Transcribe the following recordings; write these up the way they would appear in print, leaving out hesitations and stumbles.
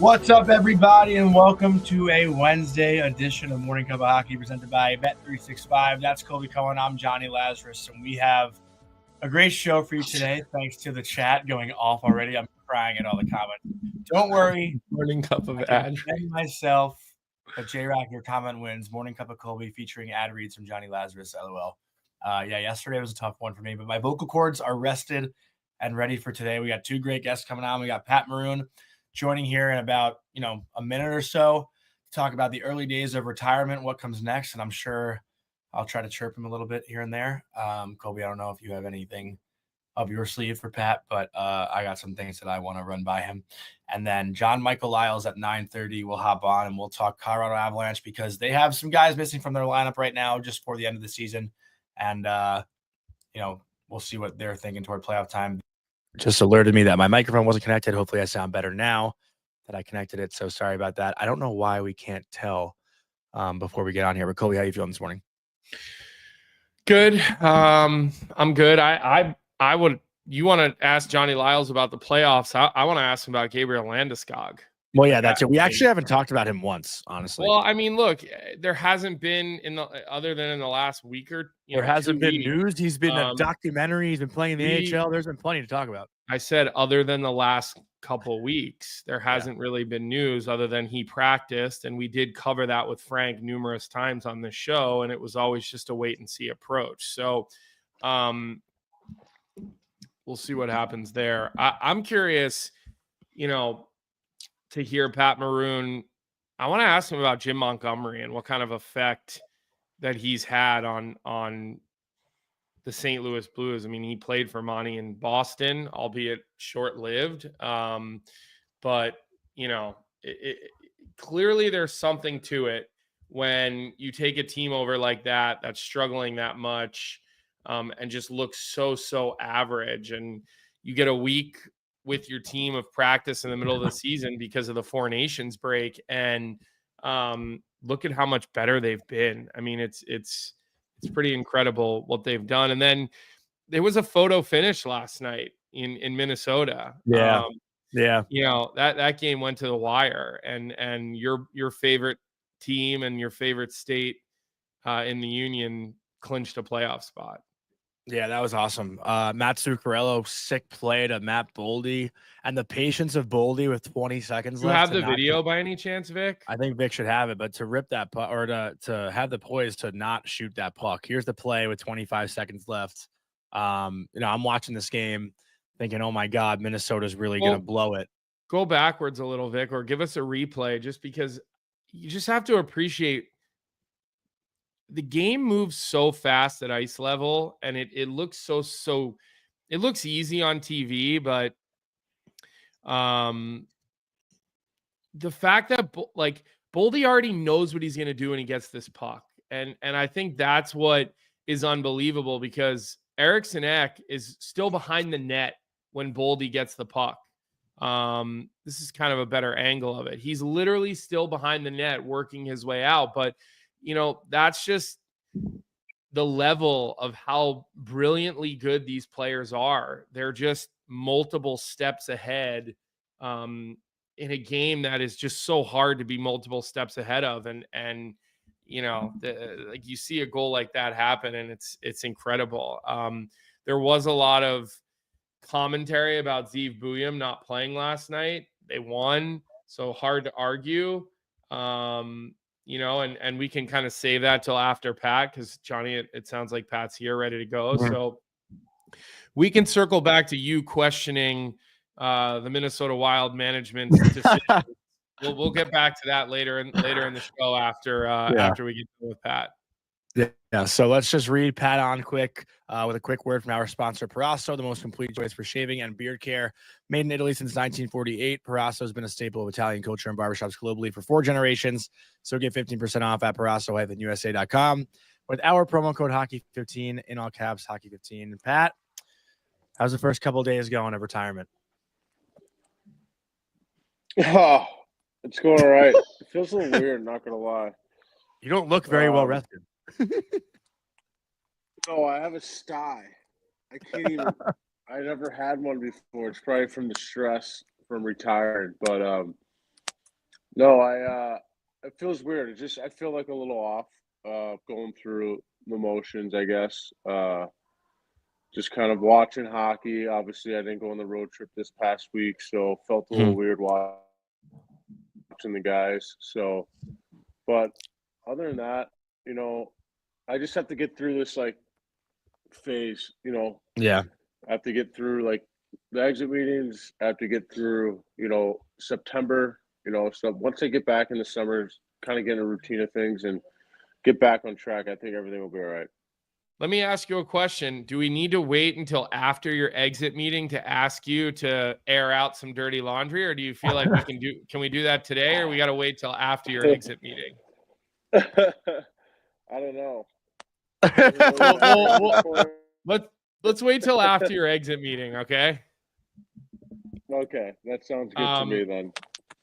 What's up, everybody, and welcome to a Wednesday edition of Morning Cup of Hockey presented by Bet365. That's Colby Cohen. I'm Johnny Lazarus, and we have a great show for you today. Thanks to the chat going off already. I'm crying at all the comments. Don't worry. Morning Cup of I can ad. defend myself, but J-Rock, your comment wins. Morning Cup of Colby featuring ad reads from Johnny Lazarus, LOL. Yesterday was a tough one for me, but my vocal cords are rested and ready for today. We got two great guests coming on. We got Pat Maroon joining here in about a minute or so to talk about the early days of retirement, what comes next, and I'm sure I'll try to chirp him a little bit here and there. Colby, I don't know if you have anything up your sleeve for Pat, but I got some things that I want to run by him. And then John Michael Lyles at 9:30 will hop on and we'll talk Colorado Avalanche because they have some guys missing from their lineup right now just for the end of the season, and we'll see what they're thinking toward playoff time. Just alerted me that my microphone wasn't connected. Hopefully I sound better now that I connected it. So sorry about that. I don't know why we can't tell before we get on here. But Colby, how you feeling this morning? Good. I'm good. I would. You want to ask Johnny Lyles about the playoffs? I want to ask him about Gabriel Landeskog. Well, yeah, that's it. We actually haven't talked about him once, honestly. Well, I mean, look, there hasn't been other than in the last week or there hasn't been news. He's been a documentary. He's been playing in the AHL. There's been plenty to talk about. I said other than the last couple weeks, there hasn't really been news other than he practiced, and we did cover that with Frank numerous times on the show, and it was always just a wait and see approach. So, we'll see what happens there. I'm curious, to hear Pat Maroon. I want to ask him about Jim Montgomery and what kind of effect that he's had on the St. Louis Blues. I mean, he played for Monty in Boston, albeit short-lived. But, clearly there's something to it when you take a team over like that that's struggling that much and just looks so average, and you get a week with your team of practice in the middle of the season because of the Four Nations break, and look at how much better they've been. I mean, it's pretty incredible what they've done. And then there was a photo finish last night in Minnesota. Yeah. That game went to the wire, and your favorite team and your favorite state in the Union clinched a playoff spot. Yeah, that was awesome. Matt Zuccarello, sick play to Matt Boldy, and the patience of Boldy with 20 seconds left. Do you have the video by any chance, Vic? I think Vic should have it, but to rip that puck or to have the poise to not shoot that puck. Here's the play with 25 seconds left. I'm watching this game thinking, oh my God, Minnesota's really going to blow it. Go backwards a little, Vic, or give us a replay just because you just have to appreciate the game moves so fast at ice level, and it looks so it looks easy on TV, but the fact that Boldy already knows what he's going to do when he gets this puck, and I think that's what is unbelievable, because Eriksson Ek is still behind the net when Boldy gets the puck. This is kind of a better angle of it. He's literally still behind the net working his way out, but that's just the level of how brilliantly good these players are. They're just multiple steps ahead in a game that is just so hard to be multiple steps ahead of. And you see a goal like that happen, and it's incredible. There was a lot of commentary about Zeev Buium not playing last night. They won, so hard to argue. And we can kind of save that till after Pat, because Johnny, it sounds like Pat's here ready to go. Mm-hmm. So we can circle back to you questioning the Minnesota Wild management's decision. We'll get back to that later in the show after we get done with Pat. Yeah. So let's just read Pat on quick with a quick word from our sponsor, Perasso, the most complete choice for shaving and beard care. Made in Italy since 1948, Perasso has been a staple of Italian culture and barbershops globally for 4 generations. So get 15% off at Perasso-USA.com with our promo code Hockey15 in all caps, Hockey15. Pat, how's the first couple of days going of retirement? Oh, it's going all right. It feels a little weird, not gonna lie. You don't look very well rested. No, I have a sty. I can't even. I never had one before. It's probably from the stress from retiring. But No, it feels weird. I feel like a little off, going through the motions, I guess. Just kind of watching hockey. Obviously, I didn't go on the road trip this past week, so felt a little Mhm. weird watching the guys. So, but other than that, you know, I just have to get through this like phase. Yeah. I have to get through like the exit meetings. I have to get through, September. So once I get back in the summers, kind of get in a routine of things and get back on track, I think everything will be all right. Let me ask you a question. Do we need to wait until after your exit meeting to ask you to air out some dirty laundry, or do you feel like can we do that today, or we got to wait till after your exit meeting? I don't know. Doesn't really Well, matter at this well, point. let's let's wait till after your exit meeting, okay? Okay, that sounds good to Um, me then.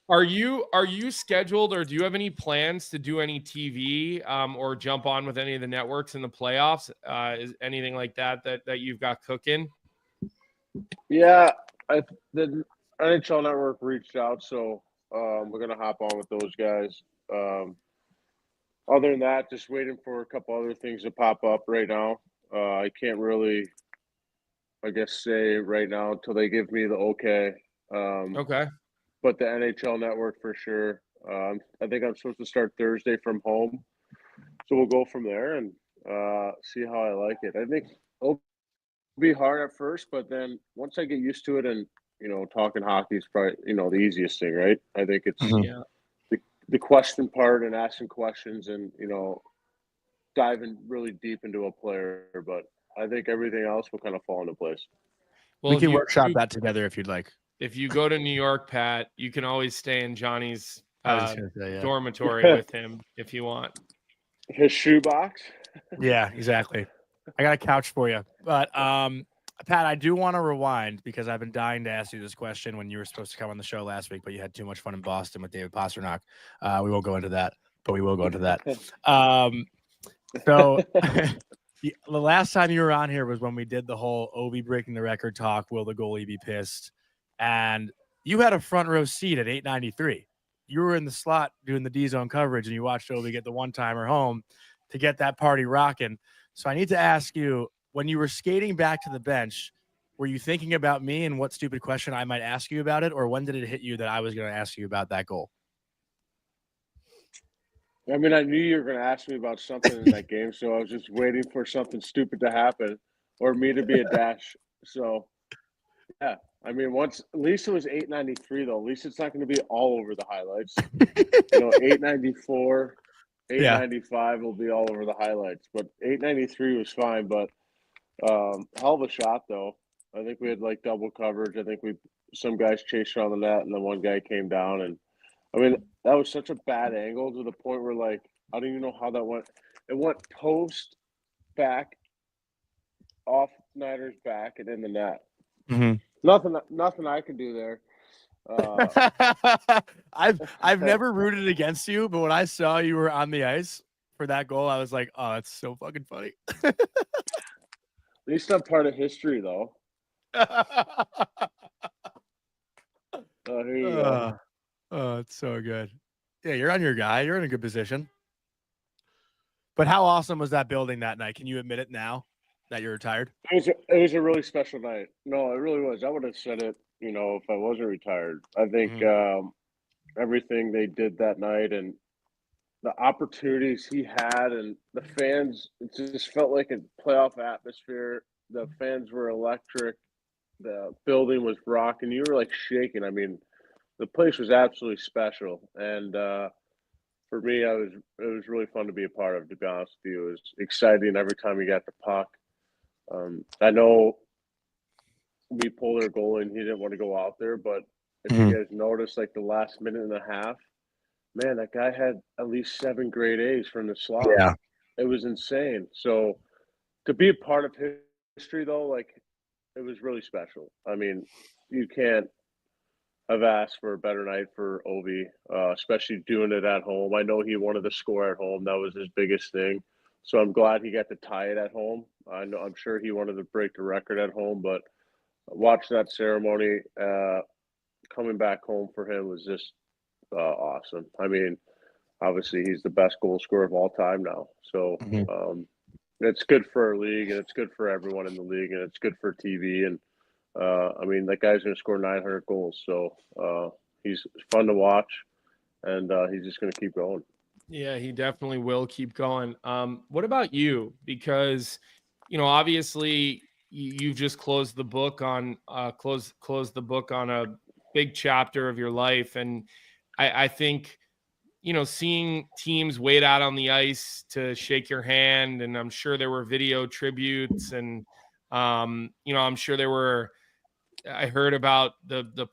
are you scheduled, or do you have any plans to do any TV or jump on with any of the networks in the playoffs? Is anything like that you've got cooking? Yeah, the NHL Network reached out, so we're gonna hop on with those guys. Um, Other than that, just waiting for a couple other things to pop up right now. I can't really, I guess, say right now until they give me the okay. Um, Okay. but the NHL Network for sure. I think I'm supposed to start Thursday from home, so we'll go from there and see how I like it. I think it'll be hard at first, but then once I get used to it, and talking hockey is probably the easiest thing, right? I think it's Mhm. Yeah. the question part and asking questions and diving really deep into a player, but I think everything else will kind of fall into place. Well, We can workshop that together if you'd like. if you go to New York, Pat, you can always stay in Johnny's I was just gonna say, yeah. dormitory with him if you want. His shoebox. Yeah, exactly. I got a couch for you. But Pat, I do want to rewind because I've been dying to ask you this question when you were supposed to come on the show last week, but you had too much fun in Boston with David Pasternak. We won't go into that, but we will go into that. So the last time you were on here was when we did the whole Ovi breaking the record talk. Will the goalie be pissed? And you had a front row seat at 893. You were in the slot doing the D zone coverage, and you watched Ovi get the one timer home to get that party rocking. So I need to ask you, when you were skating back to the bench, were you thinking about me and what stupid question I might ask you about it, or when did it hit you that I was going to ask you about that goal? I mean, I knew you were going to ask me about something in that game, so I was just waiting for something stupid to happen or me to be a dash. So, yeah, I mean, once at least it was 893 though. At least it's not going to be all over the highlights. 894, Yeah. 895 will be all over the highlights, but 893 was fine. But hell of a shot though. I think we had like double coverage. I think some guys chased around the net, and then one guy came down, and I mean that was such a bad angle to the point where like I don't even know how that went. It went post back off Snyder's back and in the net. Mhm. Nothing I can do there. I've never rooted against you, but when I saw you were on the ice for that goal, I was like, oh, that's so fucking funny. At least I'm part of history though. Here you go. Oh, it's so good. Yeah, you're on your guy. You're in a good position. But how awesome was that building that night? Can you admit it now that you're retired? It was a really special night. No, it really was. I would have said it, if I wasn't retired. I think everything they did that night and the opportunities he had and the fans, it just felt like a playoff atmosphere. The fans were electric. The building was rocking. You were like shaking. I mean, the place was absolutely special. And for me, it was really fun to be a part of. To be honest with you, it was exciting every time you got the puck. I know we pulled our goal and he didn't want to go out there, but if you guys noticed, like the last minute and a half, man, that guy had at least 7 grade A's from the slot. Yeah. It was insane. So to be a part of history, though, like it was really special. I mean, you can't have asked for a better night for Ovi, especially doing it at home. I know he wanted to score at home. That was his biggest thing. So I'm glad he got to tie it at home. I'm sure he wanted to break the record at home, but watch that ceremony coming back home for him was just awesome. I mean, obviously he's the best goal scorer of all time now. So it's good for our league, and it's good for everyone in the league, and it's good for TV. And I mean, that guy's going to score 900 goals. So he's fun to watch, and he's just going to keep going. Yeah, he definitely will keep going. What about you? Because, obviously you've just closed the book on closed the book on a big chapter of your life. And I think, seeing teams wait out on the ice to shake your hand, and I'm sure there were video tributes, and I'm sure there were. I heard about the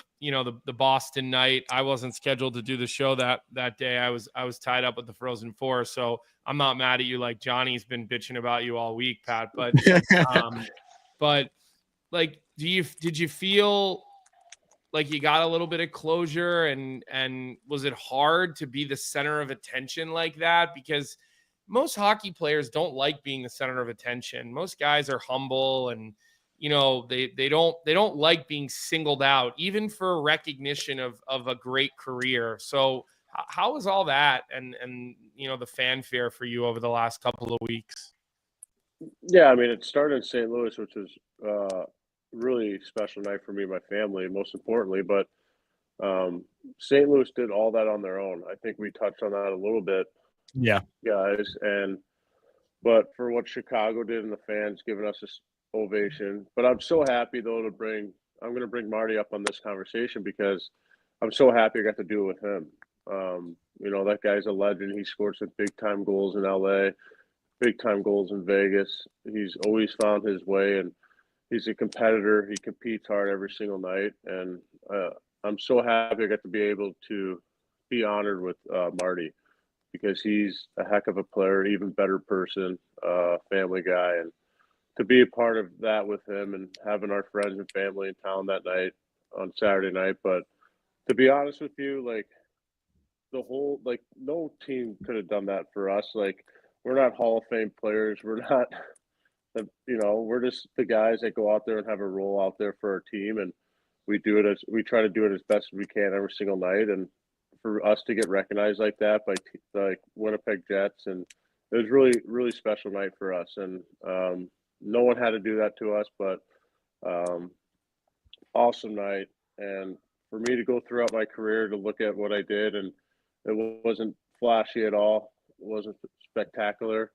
Boston night. I wasn't scheduled to do the show that day. I was tied up with the Frozen Four, so I'm not mad at you. Like Johnny's been bitching about you all week, Pat. But but like, did you feel like you got a little bit of closure, and was it hard to be the center of attention like that? Because most hockey players don't like being the center of attention. Most guys are humble, and they don't like being singled out, even for recognition of a great career. So how was all that and the fanfare for you over the last couple of weeks? Yeah, I mean, it started in St. Louis, which was really special night for me and my family, most importantly. But St. Louis did all that on their own. I think we touched on that a little bit, guys. But for what Chicago did and the fans giving us this ovation. But I'm so happy though I'm going to bring Marty up on this conversation because I'm so happy I got to do it with him. That guy's a legend. He scored some big time goals in LA, big time goals in Vegas. He's always found his way, and he's a competitor. He competes hard every single night, and I'm so happy I got to be able to be honored with Marty because he's a heck of a player, even better person, family guy, and to be a part of that with him and having our friends and family in town that night on Saturday night. But to be honest with you, like no team could have done that for us. Like, we're not Hall of Fame players. We're not, we're just the guys that go out there and have a role out there for our team. And we try to do it as best as we can every single night. And for us to get recognized like that by like Winnipeg Jets, and it was really, really special night for us. And, no one had to do that to us, but awesome night. And for me to go throughout my career to look at what I did, and it wasn't flashy at all. It wasn't spectacular.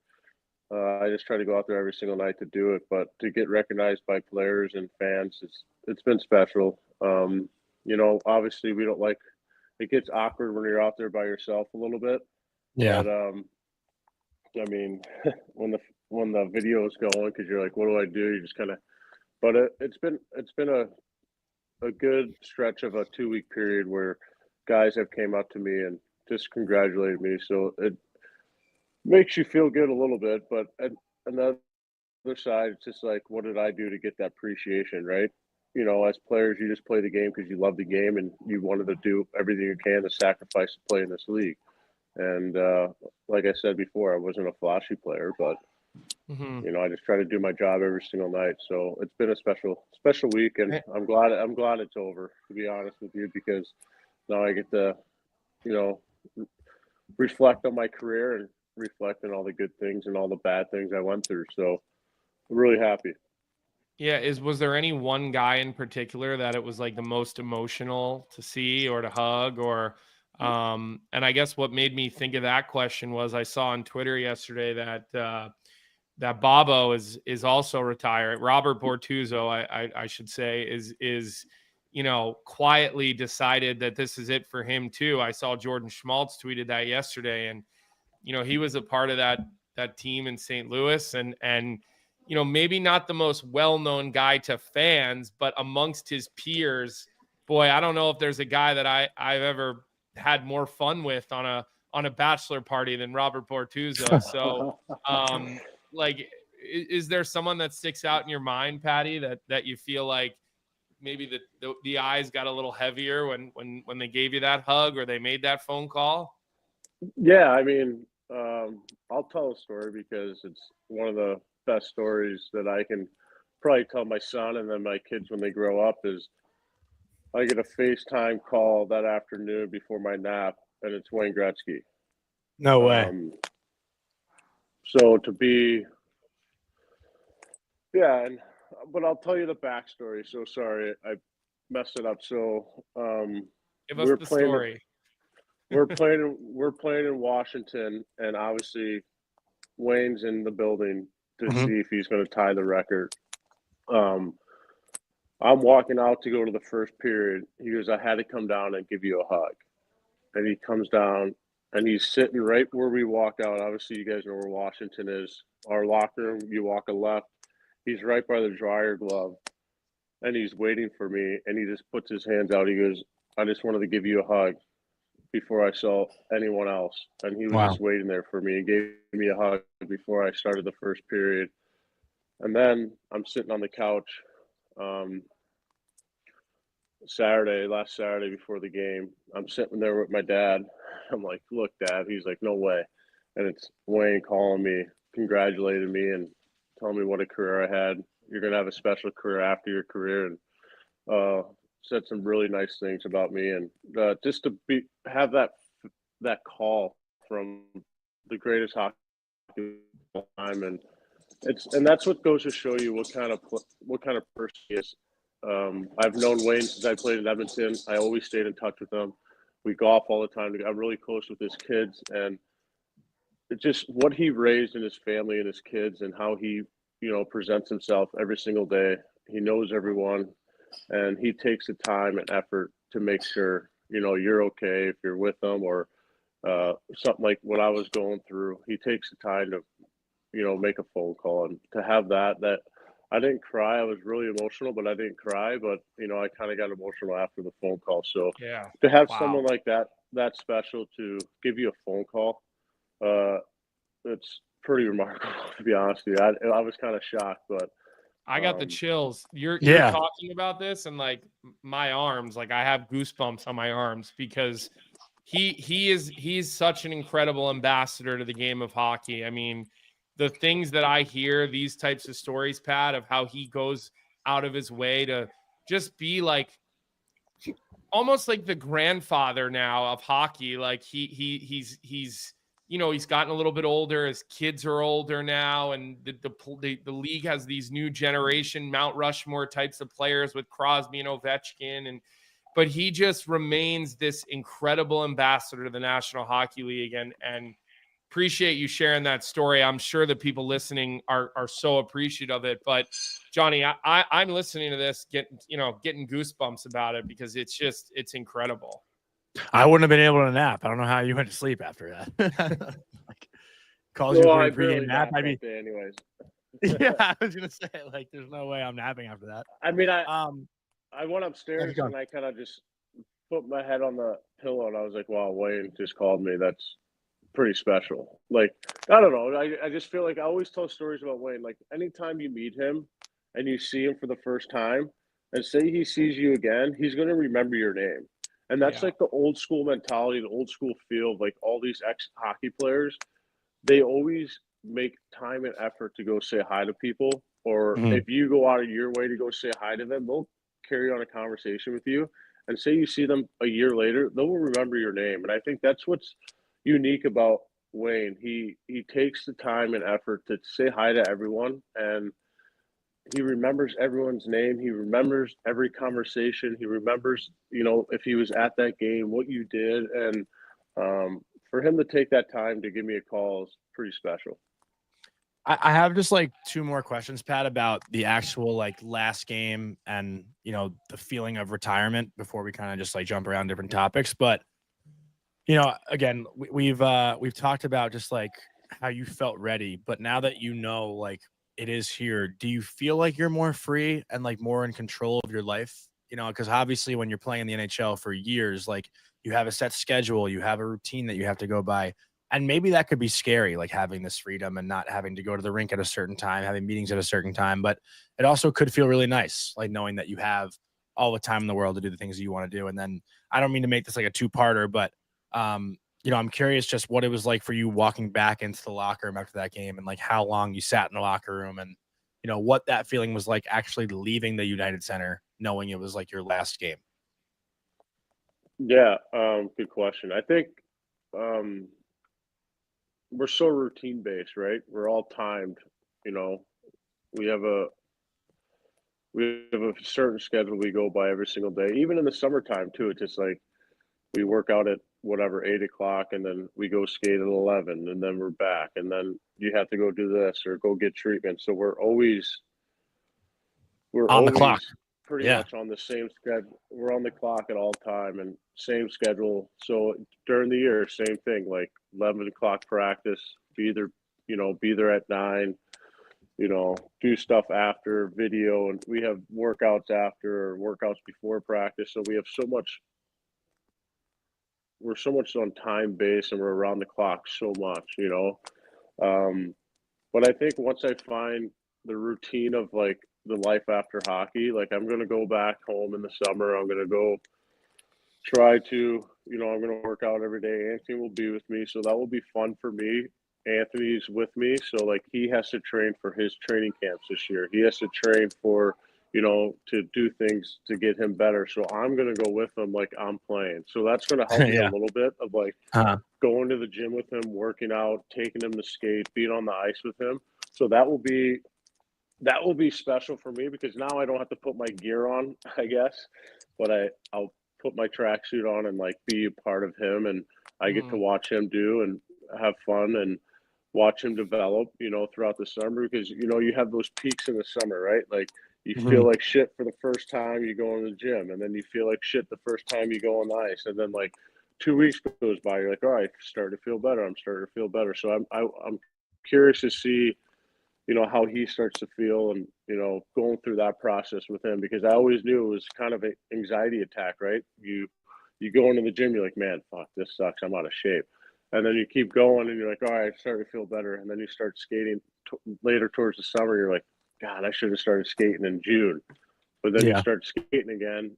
I just try to go out there every single night to do it, but to get recognized by players and fans, it's been special. Obviously we don't like, it gets awkward when you're out there by yourself a little bit. Yeah. But I mean, when the video is going, because you're like, what do I do? You just kind of, but it's been a good stretch of a 2-week period where guys have came up to me and just congratulated me. So it makes you feel good a little bit, but at another side, it's just like, what did I do to get that appreciation, right? As players, you just play the game because you love the game and you wanted to do everything you can to sacrifice to play in this league. And like I said before, I wasn't a flashy player, but I just try to do my job every single night. So it's been a special week, and I'm glad it's over, to be honest with you, because now I get to, reflect on my career and reflect on all the good things and all the bad things I went through. So I'm really happy. Yeah. Was there any one guy in particular that it was like the most emotional to see or to hug, or, and I guess what made me think of that question was I saw on Twitter yesterday that Bobo is also retired. Robert Bortuzzo, I should say, is quietly decided that this is it for him too. I saw Jordan Schmaltz tweeted that yesterday, and he was a part of that team in St. Louis, and maybe not the most well-known guy to fans, but amongst his peers, boy, I don't know if there's a guy that I've ever had more fun with on a bachelor party than Robert Bortuzzo. So, like, is there someone that sticks out in your mind, Patty, that you feel like maybe the eyes got a little heavier when they gave you that hug or they made that phone call? Yeah, I mean, I'll tell a story because it's one of the best stories that I can probably tell my son and then my kids when they grow up. Is I get a FaceTime call that afternoon before my nap, and it's Wayne Gretzky. No way. So to be, yeah, but I'll tell you the backstory. So sorry, I messed it up. So Give us the story. we're playing in Washington, and obviously Wayne's in the building to see if he's going to tie the record. I'm walking out to go to the first period. He goes, I had to come down and give you a hug. And he comes down and he's sitting right where we walk out. Obviously, you guys know where Washington is. Our locker room, you walk a left. He's right by the dryer glove. And he's waiting for me. And he just puts his hands out. He goes, I just wanted to give you a hug before I saw anyone else. And he was just waiting there for me and gave me a hug before I started the first period. And then I'm sitting on the couch last Saturday before the game. I'm sitting there with my dad. I'm like, look, Dad. He's like, no way. And it's Wayne calling me, congratulating me, and telling me what a career I had. You're going to have a special career after your career. And said some really nice things about me. And just to have that call from the greatest hockey of all time. And that's what goes to show you what kind of person he is. I've known Wayne since I played in Edmonton. I always stayed in touch with him. We golf all the time. I'm really close with his kids, and it's just what he raised in his family and his kids, and how he, presents himself every single day. He knows everyone, and he takes the time and effort to make sure you're okay if you're with them, or something like what I was going through. He takes the time to make a phone call, and to have that I didn't cry. I was really emotional, but I didn't cry. But I kind of got emotional after the phone call. So yeah, to have someone like that special to give you a phone call, it's pretty remarkable, to be honest with you. I was kind of shocked, but I got the chills. You're talking about this, and like my arms, like I have goosebumps on my arms, because he's such an incredible ambassador to the game of hockey. I mean, the things that I hear, these types of stories, Pat, of how he goes out of his way to just be like almost like the grandfather now of hockey. Like he's gotten a little bit older. His kids are older now, and the league has these new generation Mount Rushmore types of players with Crosby and Ovechkin, but he just remains this incredible ambassador to the National Hockey League, and appreciate you sharing that story. I'm sure the people listening are so appreciative of it. But Johnny, I'm listening to this, getting goosebumps about it, because it's incredible. I wouldn't have been able to nap. I don't know how you went to sleep after that. Calls you for a pregame nap. I mean, anyways. Yeah, I was gonna say, like, there's no way I'm napping after that. I mean, I went upstairs and I kind of just put my head on the pillow, and I was like, wow, Wayne just called me. That's pretty special. Like, I don't know. I just feel like I always tell stories about Wayne. Like, anytime you meet him and you see him for the first time, and say he sees you again, he's going to remember your name. And that's like the old school mentality, the old school feel of like all these ex-hockey players. They always make time and effort to go say hi to people. Or if you go out of your way to go say hi to them, they'll carry on a conversation with you. And say you see them a year later, they will remember your name. And I think that's what's unique about Wayne. He takes the time and effort to say hi to everyone, and he remembers everyone's name. He remembers every conversation. He remembers, if he was at that game, what you did. And for him to take that time to give me a call is pretty special. I have just like two more questions, Pat, about the actual like last game and, the feeling of retirement before we kind of just like jump around different topics. But again, we've talked about just like how you felt ready, but now that like it is here, do you feel like you're more free and like more in control of your life? Because obviously when you're playing in the NHL for years, like you have a set schedule, you have a routine that you have to go by, and maybe that could be scary, like having this freedom and not having to go to the rink at a certain time, having meetings at a certain time. But it also could feel really nice, like knowing that you have all the time in the world to do the things that you want to do. And then I don't mean to make this like a two-parter, but I'm curious just what it was like for you walking back into the locker room after that game, and like how long you sat in the locker room, and what that feeling was like actually leaving the United Center, knowing it was like your last game. Yeah, good question. I think um, we're so routine based, right? We're all timed. You know, we have a we have a certain schedule we go by every single day. Even in the summertime too. It's just like we work out at whatever 8 o'clock, and then we go skate at 11, and then we're back, and then you have to go do this or go get treatment. So we're On the clock. always pretty Yeah. much on the same schedule. We're on the clock at all time and same schedule. So during the year, same thing, like 11 o'clock practice, be there at 9, do stuff after video, and we have workouts after or workouts before practice. So we're so much on time base and we're around the clock so much. Um, but I think once I find the routine of like the life after hockey, like I'm gonna go back home in the summer. I'm gonna go try to, I'm gonna work out every day. Anthony will be with me, so that will be fun for me. Anthony's with me, so like he has to train for his training camps this year. He has to train for, to do things to get him better. So I'm gonna go with him like I'm playing. So that's gonna help me a Yeah. little bit of like Uh-huh. going to the gym with him, working out, taking him to skate, being on the ice with him. So that will be special for me because now I don't have to put my gear on, I guess, but I'll put my tracksuit on and like be a part of him, and I get to Mm. watch him do and have fun and watch him develop, throughout the summer because you have those peaks in the summer, right? Like you feel Mhm. like shit for the first time you go in the gym, and then you feel like shit the first time you go on the ice, and then like 2 weeks goes by, you're like, all right, starting to feel better. I'm starting to feel better. So I'm curious to see how he starts to feel and, going through that process with him because I always knew it was kind of an anxiety attack, right? You go into the gym, you're like, man, fuck, this sucks. I'm out of shape. And then you keep going and you're like, all right, I'm starting to feel better. And then you start skating later towards the summer. You're like, God, I should have started skating in June. But then you Yeah. start skating again,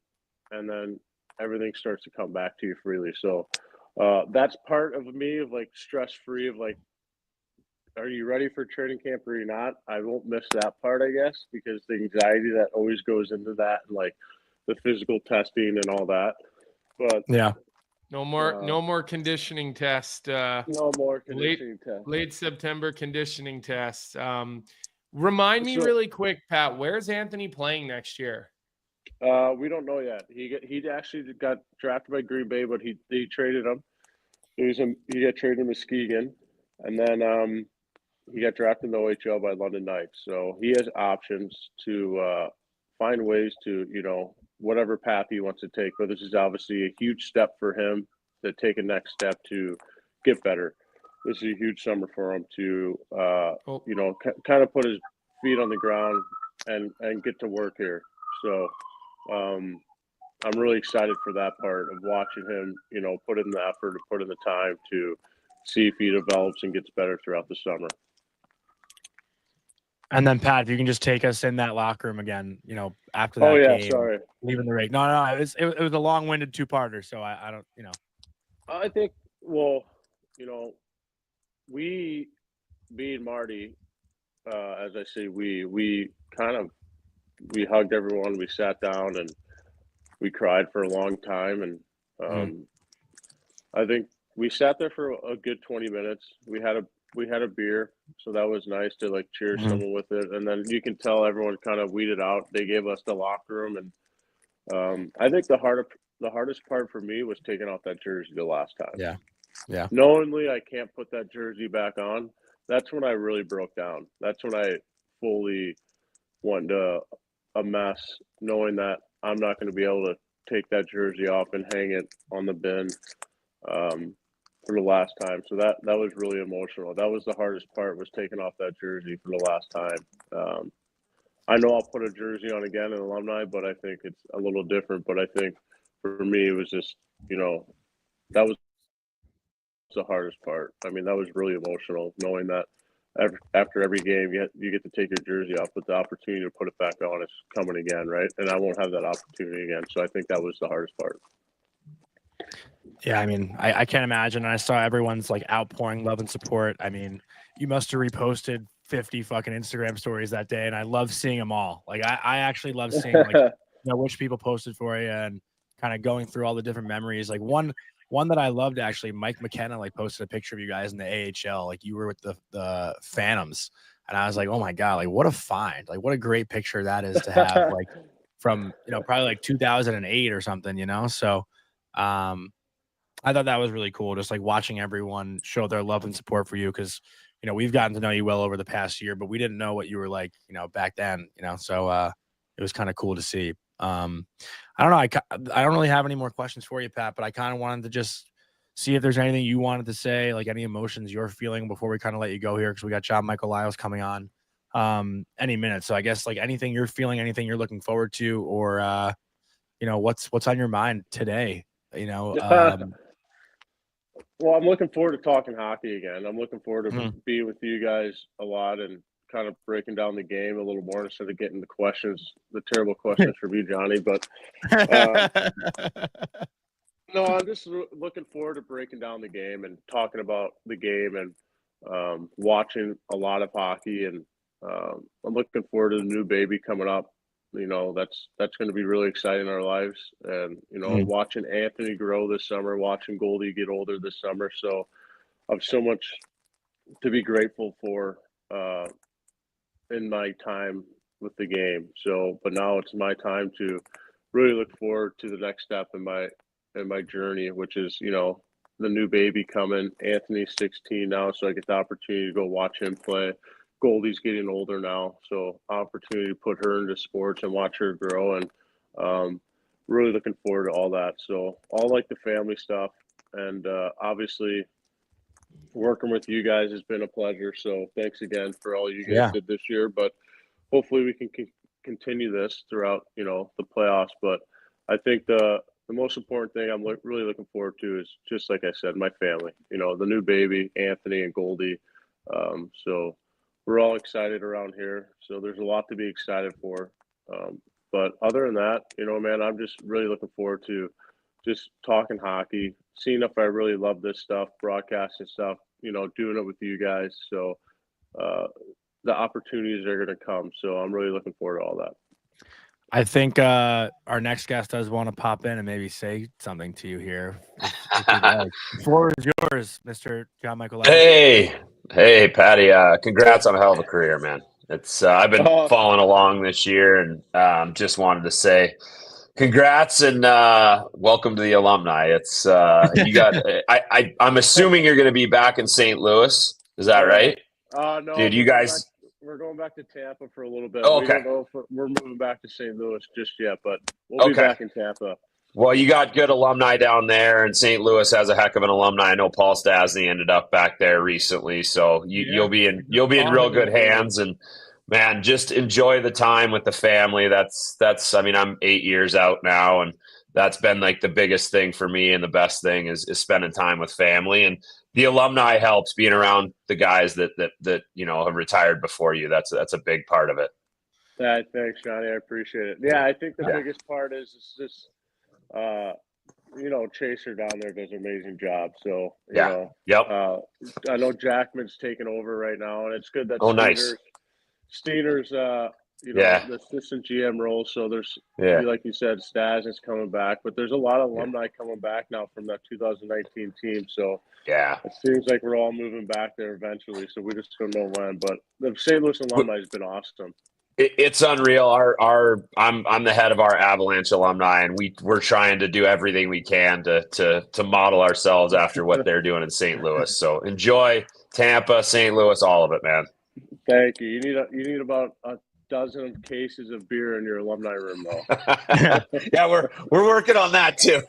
and then everything starts to come back to you freely. So that's part of me of like stress free of like, are you ready for training camp or are you not? I won't miss that part, I guess, because the anxiety that always goes into that and like the physical testing and all that. But Yeah. No uh, more conditioning test. no more Late conditioning tests. late September conditioning test. Remind me So really quick, Pat, where's Anthony playing next year? we don't know yet. He actually got drafted by Green Bay, but he traded him. He got traded to Muskegon, and then he got drafted in the OHL by London Knights. So he has options to find ways to, whatever path he wants to take. But this is obviously a huge step for him to take a next step to get better. This is a huge summer for him to, Oh, kind of put his feet on the ground and get to work here. So I'm really excited for that part of watching him, put in the effort, put in the time to see if he develops and gets better throughout the summer. And then Pat, if you can just take us in that locker room again, after Oh that yeah, game, sorry. leaving the rig. No, it was a long-winded two-parter, so I don't. I think, well, you know, we, me and Marty, as I say, we hugged everyone. We sat down and we cried for a long time, and Mhm. um, I think we sat there for a good 20 minutes. We had a beer, so that was nice to like cheer Mhm. someone with it. And then you can tell everyone kind of weeded out. They gave us the locker room, and I think the hardest part for me was taking off that jersey the last time. Yeah. Yeah. Knowingly I can't put that jersey back on, that's when I really broke down. That's when I fully went to a mess, knowing that I'm not going to be able to take that jersey off and hang it on the bin for the last time. So that was really emotional. That was the hardest part, was taking off that jersey for the last time. I know I'll put a jersey on again in alumni, but I think it's a little different. But I think for me, it was just, that was the hardest part. I mean, that was really emotional, knowing that after every game, you get to take your jersey off, but the opportunity to put it back on is coming again, right? And I won't have that opportunity again. So I think that was the hardest part. Yeah, I mean, I can't imagine. I saw everyone's like outpouring love and support. I mean, you must have reposted 50 fucking Instagram stories that day, and I love seeing them all. Like, I actually love seeing like which people posted for you and kind of going through all the different memories. Like one that I loved actually, Mike McKenna like posted a picture of you guys in the AHL. Like you were with the Phantoms, and I was like, oh my god, like what a find! Like what a great picture that is to have, like from probably like 2008 or something. So I thought that was really cool, just like watching everyone show their love and support for you, because we've gotten to know you well over the past year, but we didn't know what you were like back then. So it was kind of cool to see. I don't know. I don't really have any more questions for you, Pat, but I kind of wanted to just see if there's anything you wanted to say, like any emotions you're feeling before we kind of let you go here, because we got John Michael Lyles coming on any minute. So I guess like anything you're feeling, anything you're looking forward to, or what's on your mind today. Well, I'm looking forward to talking hockey again. I'm looking forward to being with you guys a lot and kind of breaking down the game a little more instead of getting the terrible questions from you, Johnny. But no, I'm just looking forward to breaking down the game and talking about the game and watching a lot of hockey. And I'm looking forward to the new baby coming up. That's going to be really exciting in our lives. And, watching Anthony grow this summer, watching Goldie get older this summer. So I have so much to be grateful for in my time with the game. So, but now it's my time to really look forward to the next step in my journey, which is, the new baby coming. Anthony's 16 now, so I get the opportunity to go watch him play. Goldie's getting older now, so opportunity to put her into sports and watch her grow, and really looking forward to all that. So all like the family stuff, and obviously working with you guys has been a pleasure. So thanks again for all you guys did this year. But hopefully we can continue this throughout the playoffs. But I think the most important thing I'm really looking forward to is, just like I said, my family. The new baby, Anthony and Goldie. So we're all excited around here, so there's a lot to be excited for. But other than that, man, I'm just really looking forward to just talking hockey, seeing if I really love this stuff, broadcasting stuff, doing it with you guys. So the opportunities are going to come. So I'm really looking forward to all that. I think our next guest does want to pop in and maybe say something to you here. If the floor is yours, Mr. John Michael Lyles. Hey, Patty. Congrats on a hell of a career, man. It's I've been following along this year, and just wanted to say congrats and welcome to the alumni. It's you got. I'm assuming you're going to be back in St. Louis. Is that right? No, dude. You guys. We're going back to Tampa for a little bit. Oh, We okay. don't know if we're moving back to St. Louis just yet, but we'll be back in Tampa. Well, you got good alumni down there, and St. Louis has a heck of an alumni. I know Paul Stastny ended up back there recently, so you'll be in real good hands. And man, just enjoy the time with the family. That's. I mean, I'm 8 years out now, and that's been like the biggest thing for me, and the best thing is spending time with family. And the alumni helps, being around the guys that have retired before you. That's a big part of it. Thanks, Johnny. I appreciate it. Yeah, I think the biggest part is just Chaser down there does an amazing job. So I know Jackman's taking over right now, and it's good that Steiner's the assistant GM role. So there's like you said, Stas is coming back, but there's a lot of alumni coming back now from that 2019 team. So it seems like we're all moving back there eventually. So we just don't know when. But the St. Louis alumni has been awesome. It's unreal. I'm the head of our Avalanche alumni, and we're trying to do everything we can to model ourselves after what they're doing in St. Louis. So enjoy Tampa, St. Louis, all of it, man. Thank you. You need about a dozen cases of beer in your alumni room, though. Yeah, we're working on that too.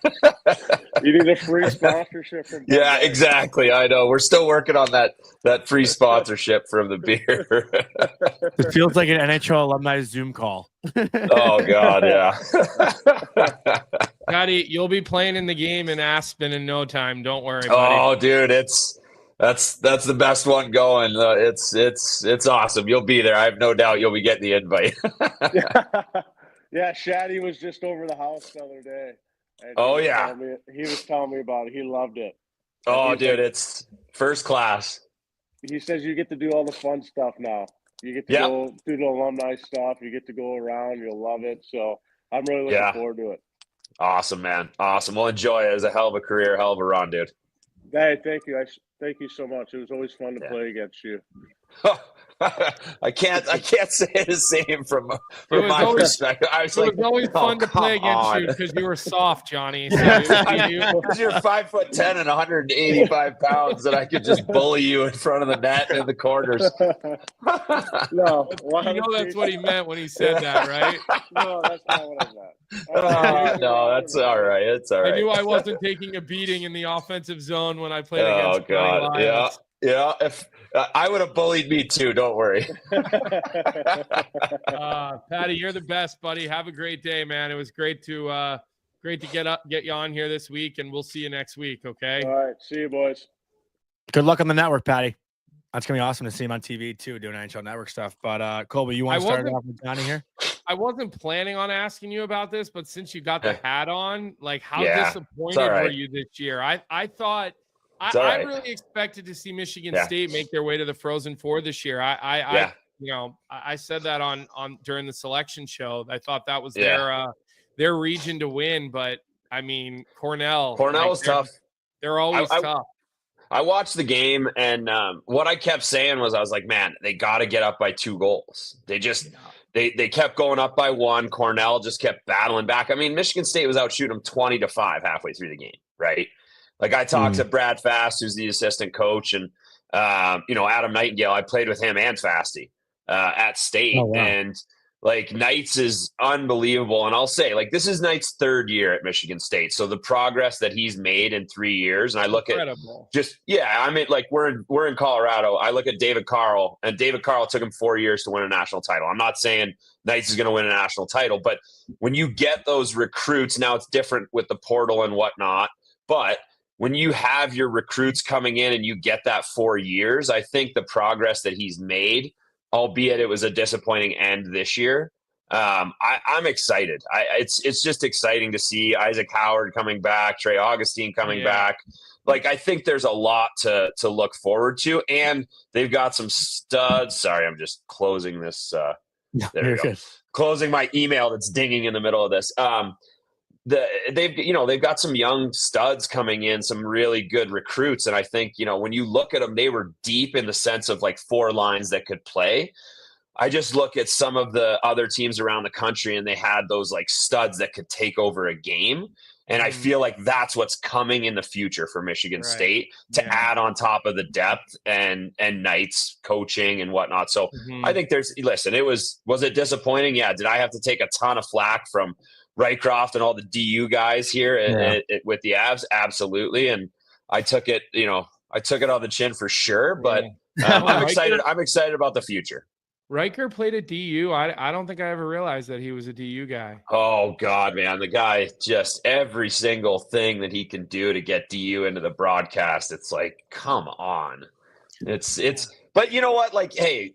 You need a free sponsorship from Bud Light. Exactly. I know. We're still working on that free sponsorship from the beer. It feels like an NHL alumni Zoom call. Oh God, yeah. Patty, you'll be playing in the game in Aspen in no time. Don't worry, buddy. Oh, dude, that's the best one going. It's awesome. You'll be there. I have no doubt you'll be getting the invite. Yeah, Shaddy was just over the house the other day. He was telling me about it. He loved it. Oh, dude, it's first class. He says you get to do all the fun stuff now. You get to go do the alumni stuff. You get to go around. You'll love it. So I'm really looking forward to it. Awesome, man. Awesome. Well, enjoy it. It was a hell of a career, hell of a run, dude. Hey, thank you. Thank you so much. It was always fun to play against you. I can't say the same from my always, perspective. I was it like, was always fun to play against you because you were soft, Johnny. So because you're 5'10" and 185 pounds, and I could just bully you in front of the net and in the corners. No, you know that's what he meant when he said that, right? No, that's not what I meant. No, that's all right. It's all right. I knew I wasn't taking a beating in the offensive zone when I played Oh against God, yeah. If I would have bullied me too, don't worry. Patty, you're the best, buddy. Have a great day, man. It was great to get you on here this week, and we'll see you next week. Okay. All right, see you, boys. Good luck on the network, Patty. That's gonna be awesome to see him on TV too, doing NHL Network stuff. But Colby, you want to start off with Johnny here? I wasn't planning on asking you about this, but since you got the hat on, like, how disappointed were you this year? I thought I really expected to see Michigan State make their way to the Frozen Four this year. I said that on during the selection show. I thought that was their region to win, but I mean, Cornell was tough. They're always tough. I watched the game, and what I kept saying was, I was like, man, they got to get up by 2 goals. They just they kept going up by 1. Cornell just kept battling back. I mean, Michigan State was out shooting them 20-5 halfway through the game, right? Like, I talked to Brad Fast, who's the assistant coach, and Adam Nightingale. I played with him and Fasty at State, and like, Knights is unbelievable. And I'll say, like, this is Knights' 3rd year at Michigan State. So the progress that he's made in 3 years, and I look at I mean, like, we're in Colorado. I look at David Carl, and David Carl took him 4 years to win a national title. I'm not saying Knights is going to win a national title, but when you get those recruits, now it's different with the portal and whatnot, but when you have your recruits coming in and you get that 4 years, I think the progress that he's made, albeit it was a disappointing end this year, I'm excited. It's just exciting to see Isaac Howard coming back, Trey Augustine coming back. Like, I think there's a lot to look forward to, and they've got some studs. Sorry, I'm just closing this. There we go. Closing my email that's dinging in the middle of this. They've got some young studs coming in, some really good recruits, and I think, when you look at them, they were deep in the sense of like 4 lines that could play. I just look at some of the other teams around the country, and they had those like studs that could take over a game, and I feel like that's what's coming in the future for Michigan State to add on top of the depth and Knights coaching and whatnot. So I think was it disappointing? Yeah. Did I have to take a ton of flack from Rycroft and all the DU guys here with the Avs? Absolutely. And I took it on the chin for sure, but I'm excited. I'm excited about the future. Riker played at DU. I don't think I ever realized that he was a DU guy. Oh God, man. The guy, just every single thing that he can do to get DU into the broadcast. It's like, come on. But you know what? Like, hey,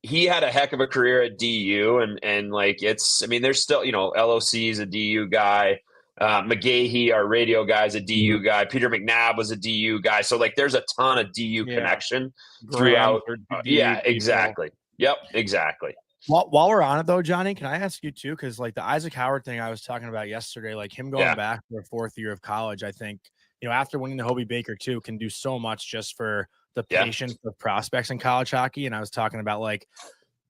he had a heck of a career at DU, and like, there's still, LOC is a DU guy. McGahee, our radio guy, is a DU guy. Peter McNabb was a DU guy. So like, there's a ton of DU connection throughout. Exactly. Yep, exactly. While we're on it though, Johnny, can I ask you too? Because like the Isaac Howard thing I was talking about yesterday, like him going back for a 4th year of college, I think, after winning the Hobey Baker too, can do so much just for the patience of prospects in college hockey. And I was talking about like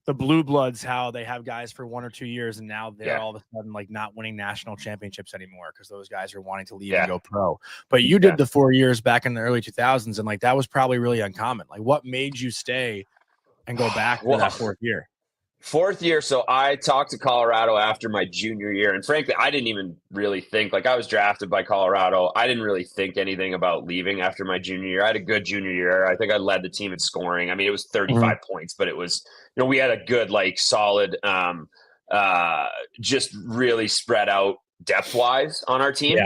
the Blue Bloods, how they have guys for 1 or 2 years, and now they're all of a sudden like not winning national championships anymore because those guys are wanting to leave and go pro. But you did the 4 years back in the early 2000s, and like that was probably really uncommon. Like, what made you stay and go back for that 4th year? 4th year. So I talked to Colorado after my junior year, and frankly, I didn't even really think, like, I was drafted by Colorado. I didn't really think anything about leaving after my junior year. I had a good junior year. I think I led the team in scoring. I mean, it was 35 points, but it was, we had a good, like, solid, just really spread out depth wise on our team.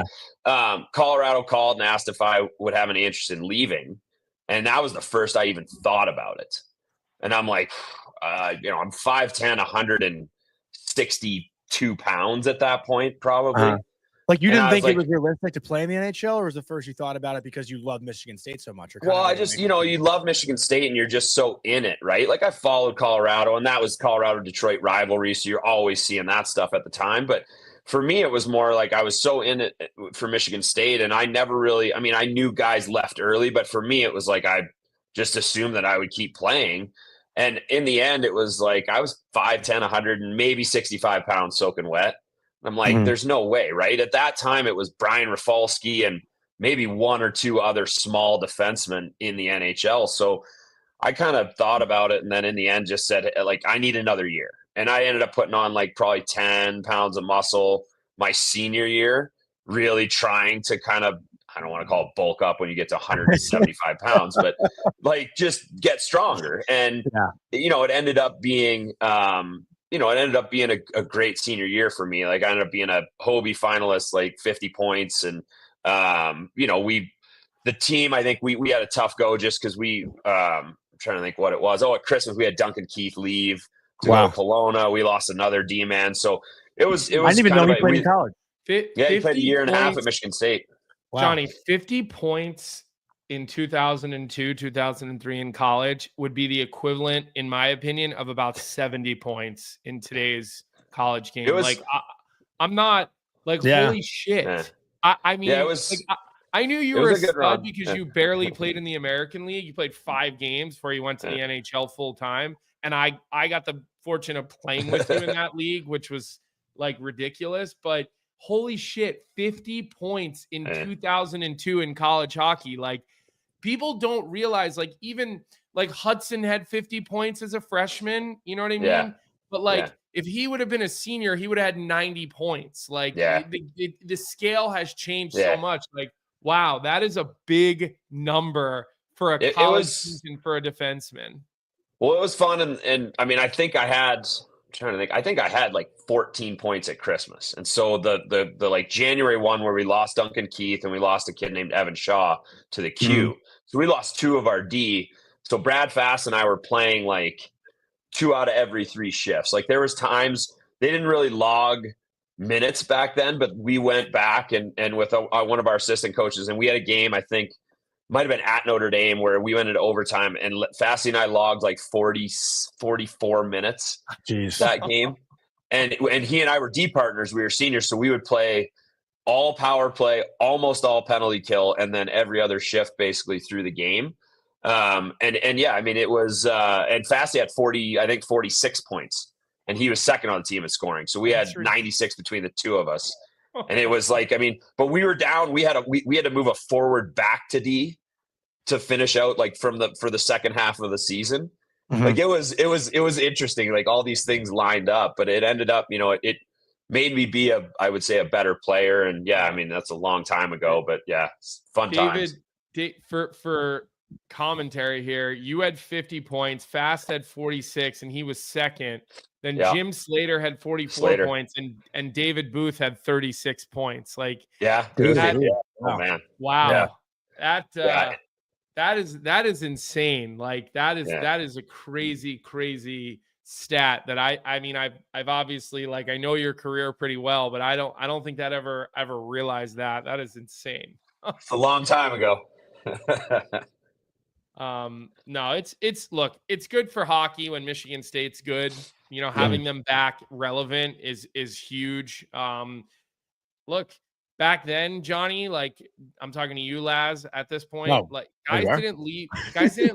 Colorado called and asked if I would have any interest in leaving. And that was the first I even thought about it. And I'm like, I'm 5'10", 162 pounds at that point, probably. Like, you didn't think it was realistic to play in the NHL, or was the first you thought about it because you love Michigan State so much? Well, I just, you love Michigan State and you're just so in it, right? Like, I followed Colorado, and that was Colorado-Detroit rivalry, so you're always seeing that stuff at the time. But for me, it was more like I was so in it for Michigan State, and I never really, I mean, I knew guys left early, but for me, it was like I just assumed that I would keep playing. And in the end, it was like I was 5'10", 100, and maybe 65 pounds soaking wet. I'm like, there's no way, right? At that time, it was Brian Rafalski and maybe one or two other small defensemen in the NHL. So I kind of thought about it, and then in the end just said, like, I need another year. And I ended up putting on like probably 10 pounds of muscle my senior year, really trying to kind of, I don't want to call it bulk up when you get to 175 pounds, but like just get stronger. And, it ended up being, a great senior year for me. Like I ended up being a Hobey finalist, like 50 points. And, the team, I think we had a tough go just because I'm trying to think what it was. Oh, at Christmas, we had Duncan Keith leave to go to Kelowna. We lost another D-man. So it was I didn't even know he played in college. He played a year and a half at Michigan State. Wow. Johnny, 50 points in 2002, 2003 in college would be the equivalent, in my opinion, of about 70 points in today's college game. I'm not like, holy shit. Yeah. I mean, it was, like, I knew you were a stud because you barely played in the American League. You played 5 games before you went to the NHL full time. And I got the fortune of playing with you in that league, which was like ridiculous. But holy shit, 50 points in 2002 in college hockey. Like people don't realize, like even like Hudson had 50 points as a freshman. You know what I mean? Yeah. But like if he would have been a senior, he would have had 90 points. Like the scale has changed so much. Like, wow, that is a big number for a college season for a defenseman. Well, it was fun. And I mean, I think I had like 14 points at Christmas. And so the like January one where we lost Duncan Keith and we lost a kid named Evan Shaw to the Q. So we lost 2 of our D. So Brad Fast and I were playing like 2 out of every 3 shifts. Like there was times they didn't really log minutes back then, but we went back and with one of our assistant coaches, and we had a game, I think might have been at Notre Dame, where we went into overtime and Fasty and I logged like 44 minutes that game. And he and I were D partners. We were seniors. So we would play all power play, almost all penalty kill, and then every other shift basically through the game. I mean, it was, and Fasty had 46 points, and he was second on the team in scoring. So we had 96 between the 2 of us. And it was like, I mean, but we were down. We had to move a forward back to D to finish out like for the second half of the season. Like it was interesting. Like all these things lined up, but it ended up, it made me be I would say a better player. And I mean, that's a long time ago, but fun times. For commentary here, you had 50 points, Fast had 46, and he was second. Then Jim Slater had 44 points, and David Booth had 36 points. Like, oh man, wow, that is insane. Like that is a crazy stat that I mean I've obviously, like, I know your career pretty well, but I don't think that ever realized that. That is insane. It's a long time ago. No, look, it's good for hockey when Michigan State's good. Having them back relevant is huge. Look, back then, Johnny, like I'm talking to you, Laz, at this point, like guys didn't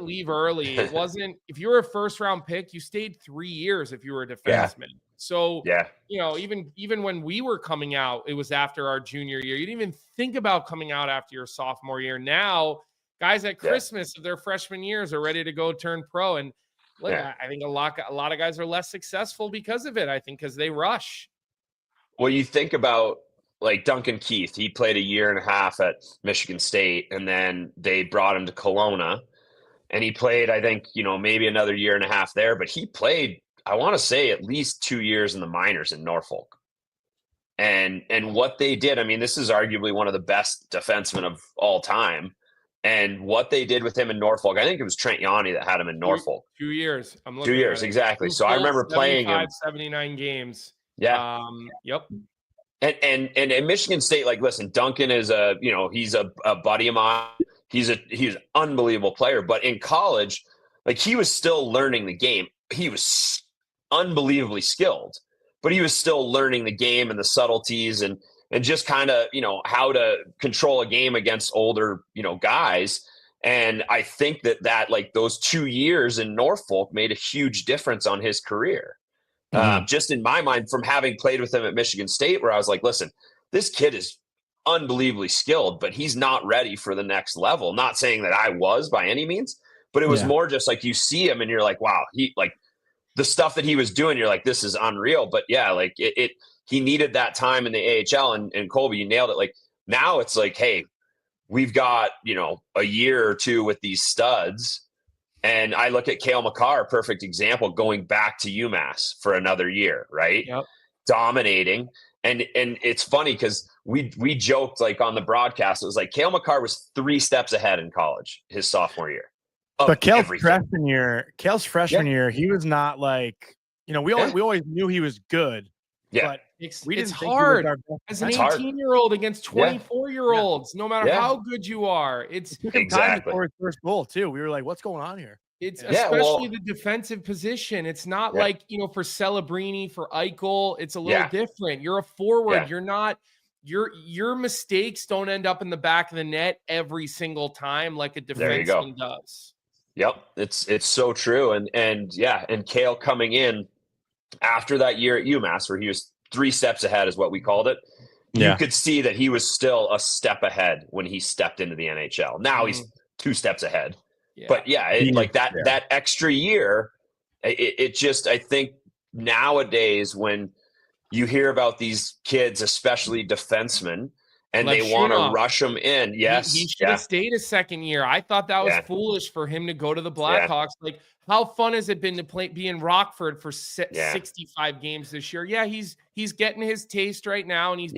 leave early. It wasn't, if you were a first round pick, you stayed 3 years if you were a defenseman. So, even when we were coming out, it was after our junior year. You didn't even think about coming out after your sophomore year. Now, guys at Christmas of their freshman years are ready to go turn pro. And look, I think a lot of guys are less successful because of it. I think because they rush. Well, you think about like Duncan Keith, he played a year and a half at Michigan State, and then they brought him to Kelowna, and he played, I think, maybe another year and a half there, but he played, I want to say, at least 2 years in the minors in Norfolk. And what they did, I mean, this is arguably one of the best defensemen of all time. And what they did with him in Norfolk, I think it was Trent Yanni that had him in Norfolk. 2 years. 2 years, exactly. So I remember playing him. 79 games. Yeah. Yep. And at Michigan State, like, listen, Duncan is he's a buddy of mine. He's an unbelievable player. But in college, like, he was still learning the game. He was unbelievably skilled. but he was still learning the game and the subtleties and just kind of, how to control a game against older, guys. And I think that like those 2 years in Norfolk made a huge difference on his career. Just in my mind, from having played with him at Michigan State, where I was like, listen, this kid is unbelievably skilled, but he's not ready for the next level. Not saying that I was by any means, but it was more just like you see him and you're like, wow, he like the stuff that he was doing, you're like, this is unreal. But yeah, like he needed that time in the AHL, and Colby, you nailed it. Like now it's like, hey, we've got, a year or two with these studs. And I look at Cale Makar, perfect example, going back to UMass for another year, right? Yep. Dominating. And it's funny because we joked like on the broadcast, it was like Cale Makar was 3 steps ahead in college his sophomore year. But Cale's freshman year, he was not like, we always knew he was good. Yeah. But it's think he was hard our best as an defender. 18-year-old against 24-year-olds, no matter how good you are. It's time before his first goal too. We were like, what's going on here? It's especially the defensive position. It's not like, for Celebrini, for Eichel, it's a little different. You're a forward. You're not your mistakes don't end up in the back of the net every single time like a defenseman does. Yep. It's so true. And Cale coming in after that year at UMass, where he was 3 steps ahead is what we called it. You could see that he was still a step ahead when he stepped into the NHL. Now he's 2 steps ahead. Yeah. But that extra year, it just, I think nowadays when you hear about these kids, especially defensemen, and like they want to rush them in. Yes. He should have stayed a second year. I thought that was foolish for him to go to the Blackhawks. Like, how fun has it been to be in Rockford for 65 games this year? Yeah, he's getting his taste right now, and he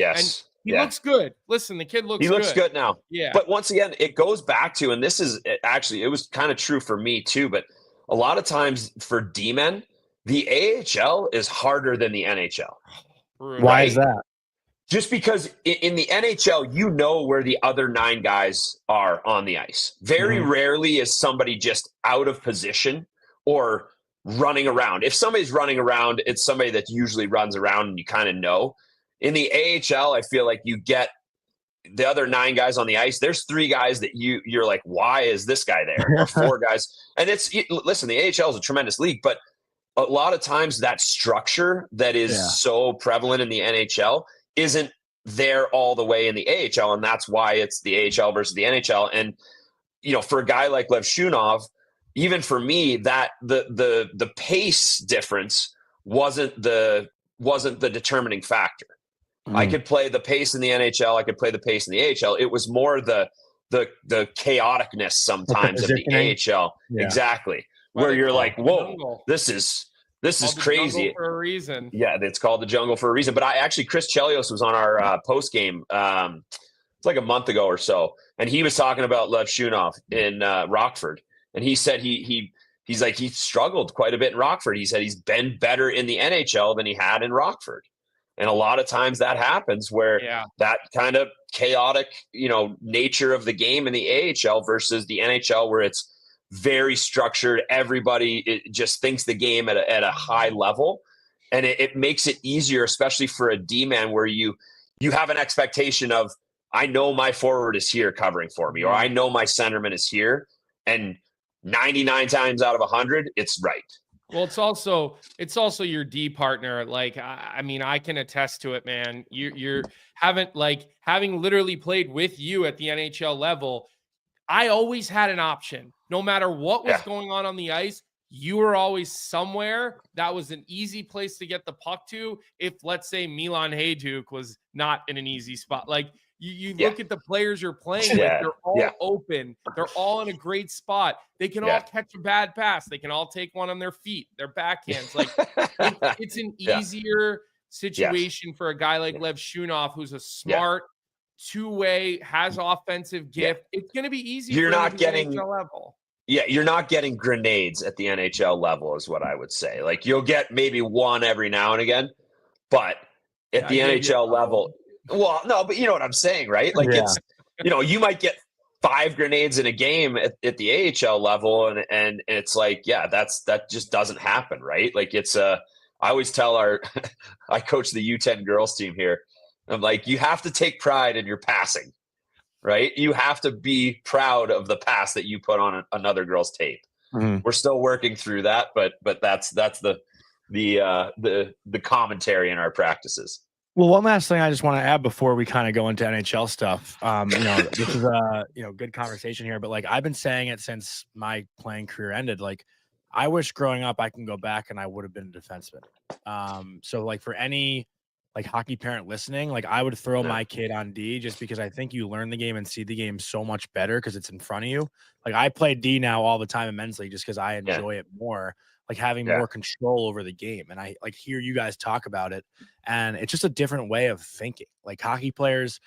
looks good. Listen, the kid looks good. He looks good now. Yeah. But once again, it goes back to, and this is actually, it was kind of true for me too, but a lot of times for D-men, the AHL is harder than the NHL. Right? Why is that? Just because in the NHL, you know where the other 9 guys are on the ice. Very rarely is somebody just out of position or running around. If somebody's running around, it's somebody that usually runs around and you kind of know. In the AHL, I feel like you get the other 9 guys on the ice. There's 3 guys that you're like, why is this guy there? Or 4 guys. And listen, the AHL is a tremendous league, but a lot of times that structure that is so prevalent in the NHL isn't there all the way in the AHL. And that's why it's the AHL versus the NHL. And, for a guy like Lev Shunov, even for me, that the pace difference wasn't the determining factor. I could play the pace in the NHL. I could play the pace in the AHL. It was more the chaoticness sometimes of the AHL. Yeah. Exactly. Where you're like, whoa, this is crazy for a reason. Yeah, it's called the jungle for a reason. But Chris Chelios was on our post game. It's like a month ago or so, and he was talking about Lev Shunov in Rockford, and he said he's like he struggled quite a bit in Rockford. He said he's been better in the NHL than he had in Rockford, and a lot of times that happens where that kind of chaotic, nature of the game in the AHL versus the NHL, where it's very structured. Everybody just thinks the game at a high level, and it makes it easier, especially for a D-man, where you have an expectation of, I know my forward is here covering for me, or I know my centerman is here, and 99 times out of 100, it's right. Well, it's also your D partner. Like, I mean, I can attest to it, man. You're having literally played with you at the NHL level. I always had an option. No matter what was going on the ice, you were always somewhere. That was an easy place to get the puck to. If, let's say, Milan Hajduk was not in an easy spot. Like, you look at the players you're playing with, they're all open. They're all in a great spot. They can all catch a bad pass. They can all take one on their feet, their backhands. Like, it's an easier situation for a guy like Lev Shunov, who's a smart, two-way, has offensive gift. It's going to be easy. You're not getting NHL level. Yeah, you're not getting grenades at the NHL level, is what I would say. Like, you'll get maybe one every now and again, but at the NHL level, well, no, but you know what I'm saying, right? Like, it's, you might get 5 grenades in a game at the AHL level, and it's like, that just doesn't happen, right? Like, it's I always tell I coach the U10 girls team here. I'm like, you have to take pride in your passing, right? You have to be proud of the pass that you put on another girl's tape. Mhm. We're still working through that, but that's the commentary in our practices. Well, one last thing I just want to add before we kind of go into NHL stuff. This is a good conversation here, but like I've been saying it since my playing career ended. Like, I wish growing up I can go back and I would have been a defenseman. So like for any like hockey parent listening, like I would throw my kid on D just because I think you learn the game and see the game so much better because it's in front of you. Like I play D now all the time in men's league just because I enjoy it more. Like having more control over the game. And I like hear you guys talk about it, and it's just a different way of thinking. Like hockey players,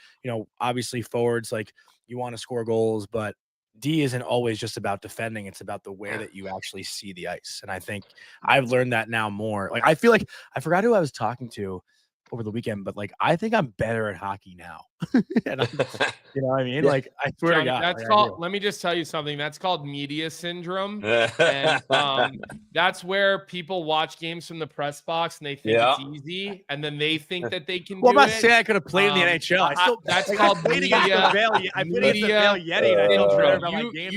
obviously forwards, like you want to score goals, but D isn't always just about defending. It's about the way that you actually see the ice. And I think I've learned that now more. Like I feel like I forgot who I was talking to over the weekend, but like I think I'm better at hockey now. And you know what I mean? Like I swear to God. That's called, let me just tell you something. That's called media syndrome. And that's where people watch games from the press box and they think it's easy, and then they think that they can do it. I'm not saying I could have played in the NHL. That's called media. I played against the Vail Yeti, and I felt better about my game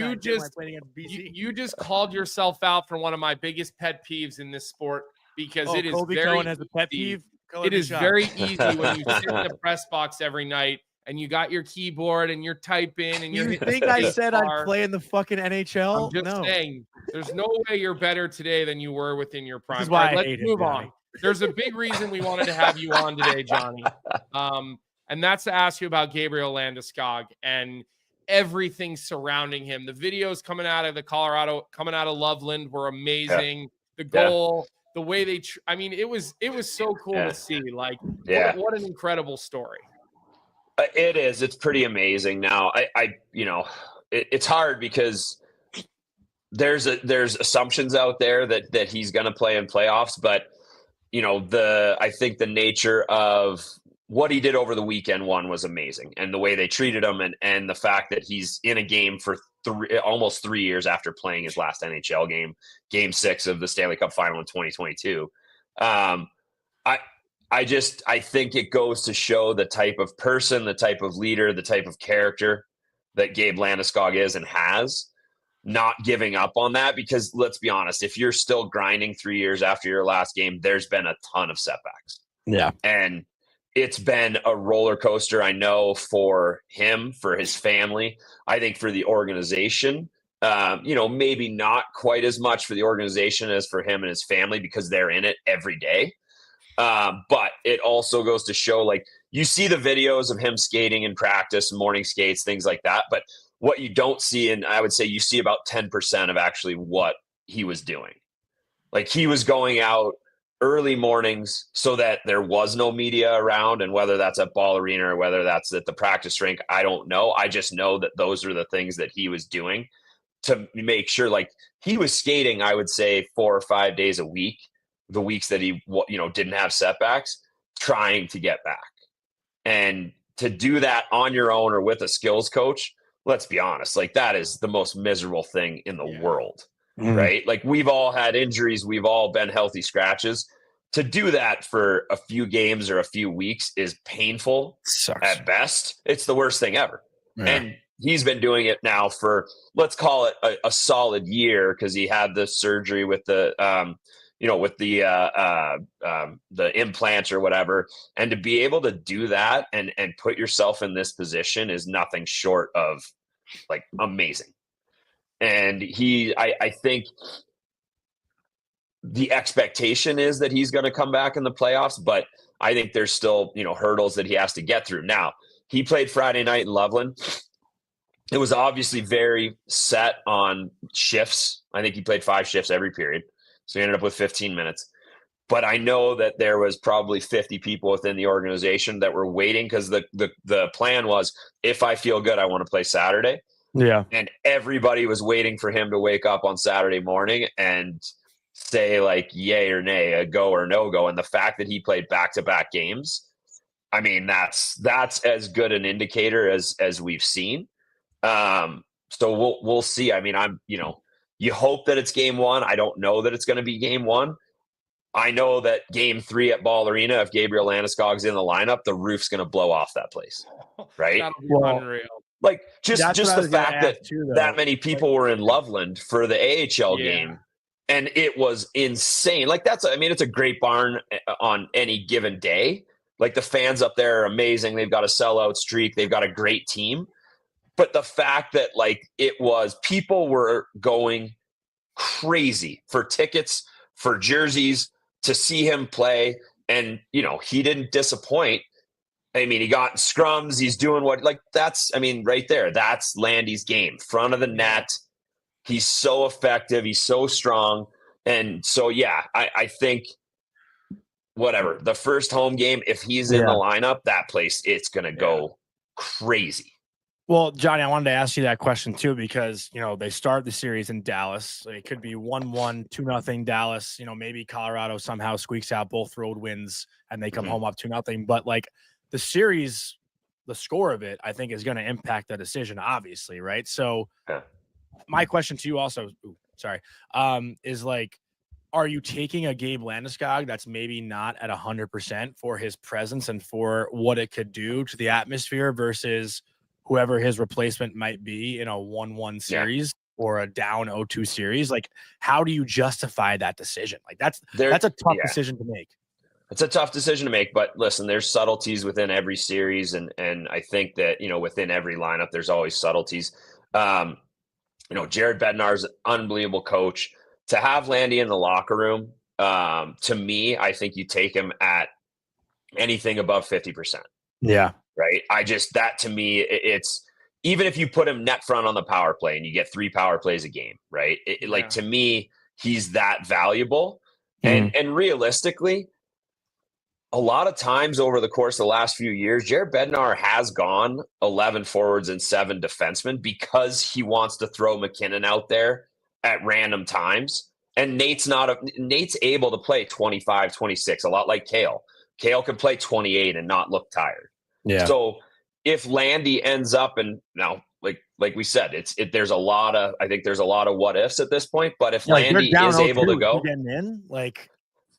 you just called yourself out for one of my biggest pet peeves in this sport, because it is Colby very Cohen has a pet peeve. It is very easy when you sit in the press box every night and you got your keyboard and you're typing and you think I said I'd play in the fucking NHL? I'm just saying, there's no way you're better today than you were within your prime. This is why Let's move on. There's a big reason we wanted to have you on today, Johnny. And that's to ask you about Gabriel Landeskog and everything surrounding him. The videos coming out of Loveland were amazing. The goal, the way they it was so cool to see. Like, what an incredible story. It is. It's pretty amazing. Now, it's hard because there's assumptions out there that he's going to play in playoffs, but I think the nature of what he did over the weekend was amazing, and the way they treated him, and the fact that he's in a game for almost 3 years after playing his last NHL game, Game 6 of the Stanley Cup Final in 2022. I think it goes to show the type of person, the type of leader, the type of character that Gabe Landeskog is and has, not giving up on that, because let's be honest, if you're still grinding 3 years after your last game, there's been a ton of setbacks. Yeah. And it's been a roller coaster, I know, for him, for his family. I think for the organization, maybe not quite as much for the organization as for him and his family, because they're in it every day. But it also goes to show, like, you see the videos of him skating in practice, morning skates, things like that. But what you don't see, and I would say you see about 10% of actually what he was doing. Like, he was going out early mornings so that there was no media around, and whether that's at Ball Arena or whether that's at the practice rink, I don't know. I just know that those are the things that he was doing to make sure, like, he was skating, I would say 4 or 5 days a week, the weeks that he didn't have setbacks, trying to get back. And to do that on your own or with a skills coach, let's be honest, like, that is the most miserable thing in the world. Right? Like, we've all had injuries. We've all been healthy scratches. To do that for a few games or a few weeks is painful. Sucks. At best. It's the worst thing ever. Yeah. And he's been doing it now for, let's call it a solid year, because he had the surgery with the implants or whatever. And to be able to do that and put yourself in this position is nothing short of, like, amazing. And I think the expectation is that he's going to come back in the playoffs, but I think there's still, hurdles that he has to get through. Now, he played Friday night in Loveland. It was obviously very set on shifts. I think he played 5 shifts every period. So he ended up with 15 minutes. But I know that there was probably 50 people within the organization that were waiting, because the plan was, if I feel good, I want to play Saturday. Yeah. And everybody was waiting for him to wake up on Saturday morning and say, like, yay or nay, a go or no go. And the fact that he played back-to-back games, I mean, that's as good an indicator as we've seen. So we'll see. I mean, you hope that it's game 1. I don't know that it's going to be game 1, I know that game 3 at Ball Arena, if Gabriel Landeskog's in the lineup, the roof's going to blow off that place, right? That'll be Well, unreal. Like just That's what I the was gonna fact that ask too, though. that many people were in Loveland for the AHL Yeah. game, and it was insane. Like it's a great barn on any given day. Like the fans up there are amazing. They've got a sellout streak. They've got a great team. But the fact that like people were going crazy for tickets, for jerseys, to see him play. And, he didn't disappoint. I mean, he got scrums. He's doing right there. That's Landy's game. Front of the net. He's so effective. He's so strong. And so, yeah, I think whatever. The first home game, if he's in the lineup, that place, it's going to go crazy. Well, Johnny, I wanted to ask you that question too, because, they start the series in Dallas. It could be 1-1, 2-0 Dallas. Maybe Colorado somehow squeaks out both road wins and they come home up 2-0. But like the series, the score of it, I think is going to impact the decision, obviously. Right. So my question to you also, is like, are you taking a Gabe Landeskog that's maybe not at 100% for his presence and for what it could do to the atmosphere versus whoever his replacement might be in a 1-1 series or a down 0-2 series? Like, how do you justify that decision? Like that's a tough decision to make. It's a tough decision to make, but listen, there's subtleties within every series. And I think that, within every lineup, there's always subtleties. Jared Bednar's an unbelievable coach. To have Landy in the locker room, to me, I think you take him at anything above 50%. Yeah. Right. That to me, it's even if you put him net front on the power play and you get 3 power plays a game, right? Like to me, he's that valuable. And realistically, a lot of times over the course of the last few years, Jared Bednar has gone 11 forwards and 7 defensemen because he wants to throw McKinnon out there at random times. And Nate's able to play 25, 26, a lot like Kale. Kale can play 28 and not look tired. Yeah. So if Landy ends up, and now, like we said, I think there's a lot of what ifs at this point. But if Landy is able to go, in, like,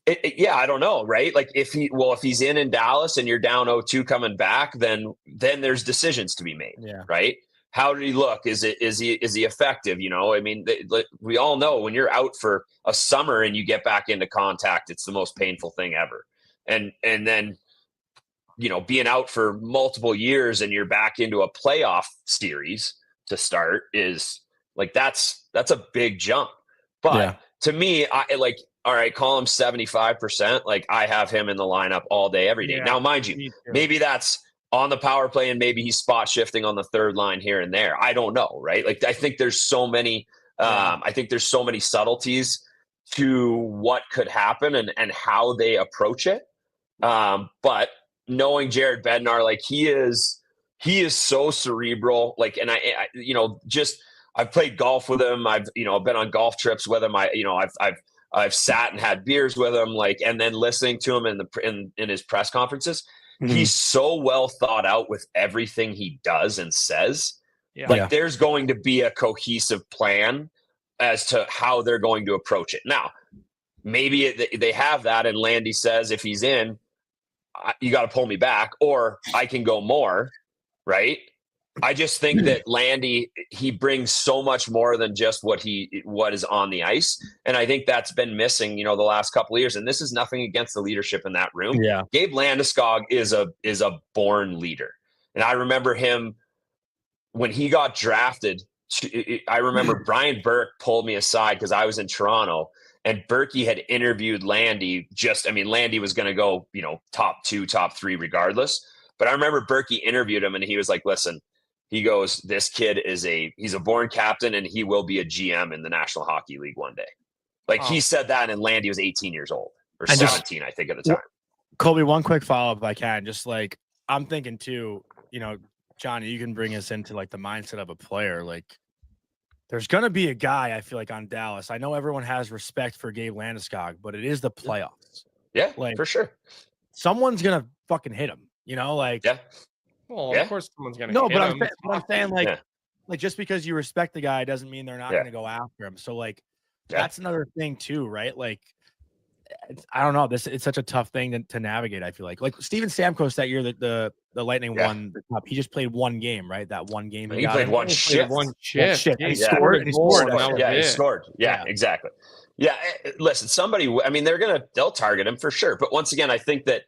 I don't know, right? Like if he's in Dallas and you're down 0-2 coming back, then there's decisions to be made, right? How did he look? Is he effective? I mean, we all know when you're out for a summer and you get back into contact, it's the most painful thing ever. And then, being out for multiple years and you're back into a playoff series to start is like, that's a big jump. But to me, I like, all right, call him 75%. Like I have him in the lineup all day, every day. Now, mind you, maybe that's on the power play and maybe he's spot shifting on the third line here and there. I don't know. Right. Like, I think there's so many, subtleties to what could happen and how they approach it. But knowing Jared Bednar, like he is so cerebral. Like, and I've played golf with him. I've been on golf trips with him. I've sat and had beers with him, like, and then listening to him in his press conferences. Mm-hmm. He's so well thought out with everything he does and says. There's going to be a cohesive plan as to how they're going to approach it. Now, maybe they have that, and Landy says, if he's in, you got to pull me back, or I can go more, right? I just think that Landy, he brings so much more than just what is on the ice. And I think that's been missing, the last couple of years. And this is nothing against the leadership in that room. Yeah. Gabe Landeskog is a born leader. And I remember him when he got drafted. I remember Brian Burke pulled me aside because I was in Toronto, and Berkey had interviewed Landy. Landy was going to go, top 2, top 3 regardless. But I remember Berkey interviewed him and he was like, listen, he goes, this kid he's a born captain and he will be a GM in the National Hockey League one day. Like he said that, and Landy was 18 years old or 17, I think, at the time. Colby, one quick follow-up if I can. Just like, I'm thinking too, Johnny, you can bring us into like the mindset of a player. Like, there's going to be a guy, I feel like, on Dallas. I know everyone has respect for Gabe Landeskog, but it is the playoffs. Yeah, like, for sure. Someone's going to fucking hit him, like. Yeah. Well, of course someone's going to hit him. But I'm saying, like, just because you respect the guy doesn't mean they're not going to go after him. So, like, that's another thing too, right? Like, I don't know. It's such a tough thing to navigate. I feel like Steven Stamkos that year that the Lightning won the cup. He just played one game, right? That one game he played one shift. One shift. And he Yeah. scored. And he scored. He scored. Yeah, exactly. Yeah, listen, I mean, they'll target him for sure. But once again, I think that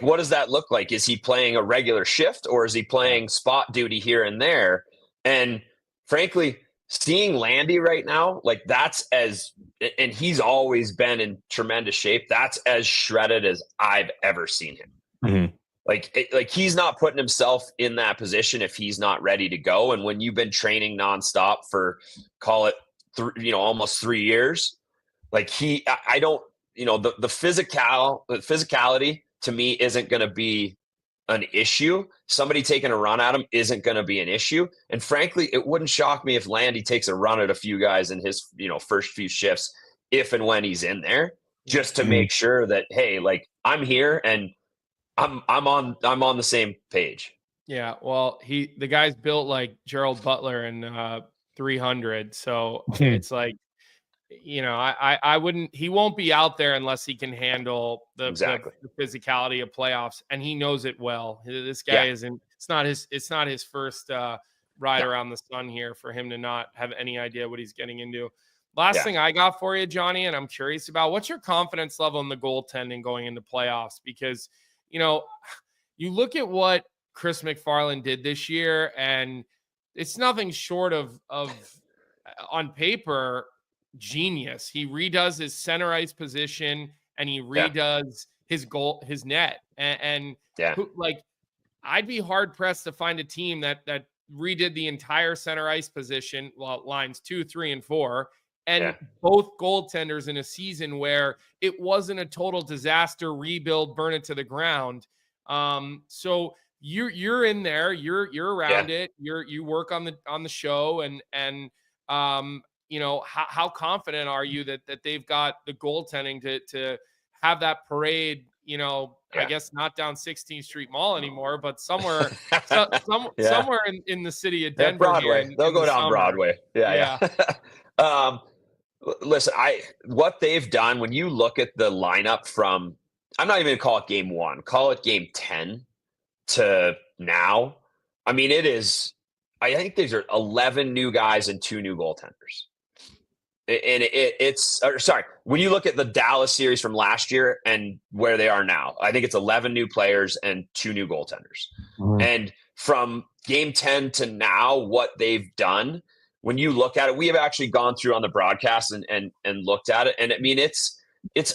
what does that look like? Is he playing a regular shift or is he playing spot duty here and there? And frankly, seeing Landy right now, and he's always been in tremendous shape. That's as shredded as I've ever seen him. Mm-hmm. He's not putting himself in that position if he's not ready to go. And when you've been training nonstop for, call it, almost 3 years, the physicality to me isn't going to be an issue. Somebody taking a run at him isn't going to be an issue. And frankly, it wouldn't shock me if Landy takes a run at a few guys in his, first few shifts, if and when he's in there, just to make sure that, hey, I'm here and I'm on the same page. Yeah. Well, the guy's built like Gerald Butler in 300. So it's like, I wouldn't, he won't be out there unless he can handle the physicality of playoffs, and he knows it well. This guy it's not his first ride around the sun here for him to not have any idea what he's getting into. Last thing I got for you, Johnny, and I'm curious about, what's your confidence level in the goaltending going into playoffs? Because, you look at what Chris McFarland did this year, and it's nothing short of on paper, genius. He redoes his center ice position and he redoes his net. And I'd be hard pressed to find a team that redid the entire center ice position, lines 2, 3, and 4, and both goaltenders in a season where it wasn't a total disaster, rebuild, burn it to the ground. So you're in there, you're around it, you work on the show, and how confident are you that they've got the goaltending to have that parade, I guess not down 16th Street Mall anymore, but somewhere somewhere in the city of Denver. Broadway. They'll go down Broadway. Yeah. Listen, what they've done, when you look at the lineup from, I'm not even going to call it game 1, call it game 10 to now. I mean, I think these are 11 new guys and 2 new goaltenders. And when you look at the Dallas series from last year and where they are now, I think it's 11 new players and 2 new goaltenders. Mm-hmm. And from game 10 to now, what they've done, when you look at it, we have actually gone through on the broadcast and looked at it. And I mean, it's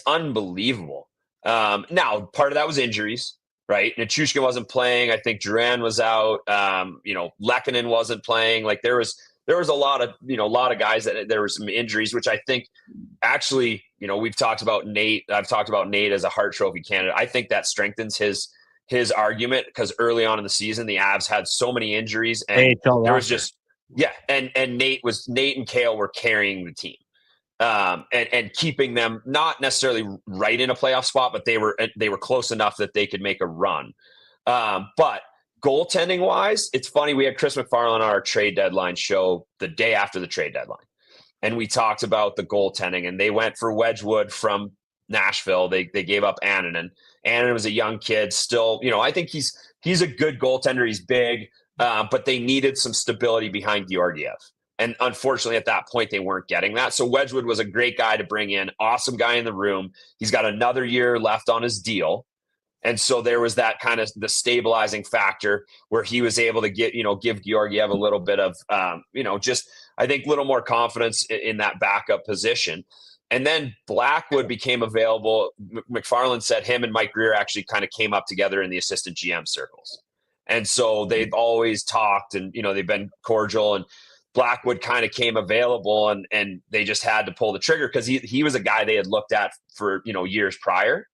unbelievable. Now, part of that was injuries, right? Nichushkin wasn't playing. I think Duran was out. Lehkonen wasn't playing. There was a lot of guys that there were some injuries, which I think actually, we've talked about Nate. I've talked about Nate as a Hart Trophy candidate. I think that strengthens his argument, because early on in the season, the Avs had so many injuries, and there was just and Nate and Cale were carrying the team, and keeping them not necessarily right in a playoff spot, but they were close enough that they could make a run. But goaltending wise, it's funny. We had Chris McFarland on our trade deadline show the day after the trade deadline, and we talked about the goaltending, and they went for Wedgwood from Nashville. They gave up Annunen. Annunen was a young kid still. I think he's a good goaltender. He's big, but they needed some stability behind Georgiev. And unfortunately, at that point, they weren't getting that. So Wedgwood was a great guy to bring in, awesome guy in the room. He's got another year left on his deal. And so there was that kind of the stabilizing factor where he was able to give Georgiev a little bit of, just, I think, a little more confidence in that backup position. And then Blackwood became available. McFarland said him and Mike Greer actually kind of came up together in the assistant GM circles. And so they've always talked, and, they've been cordial, and Blackwood kind of came available, and they just had to pull the trigger because he was a guy they had looked at for, years prior.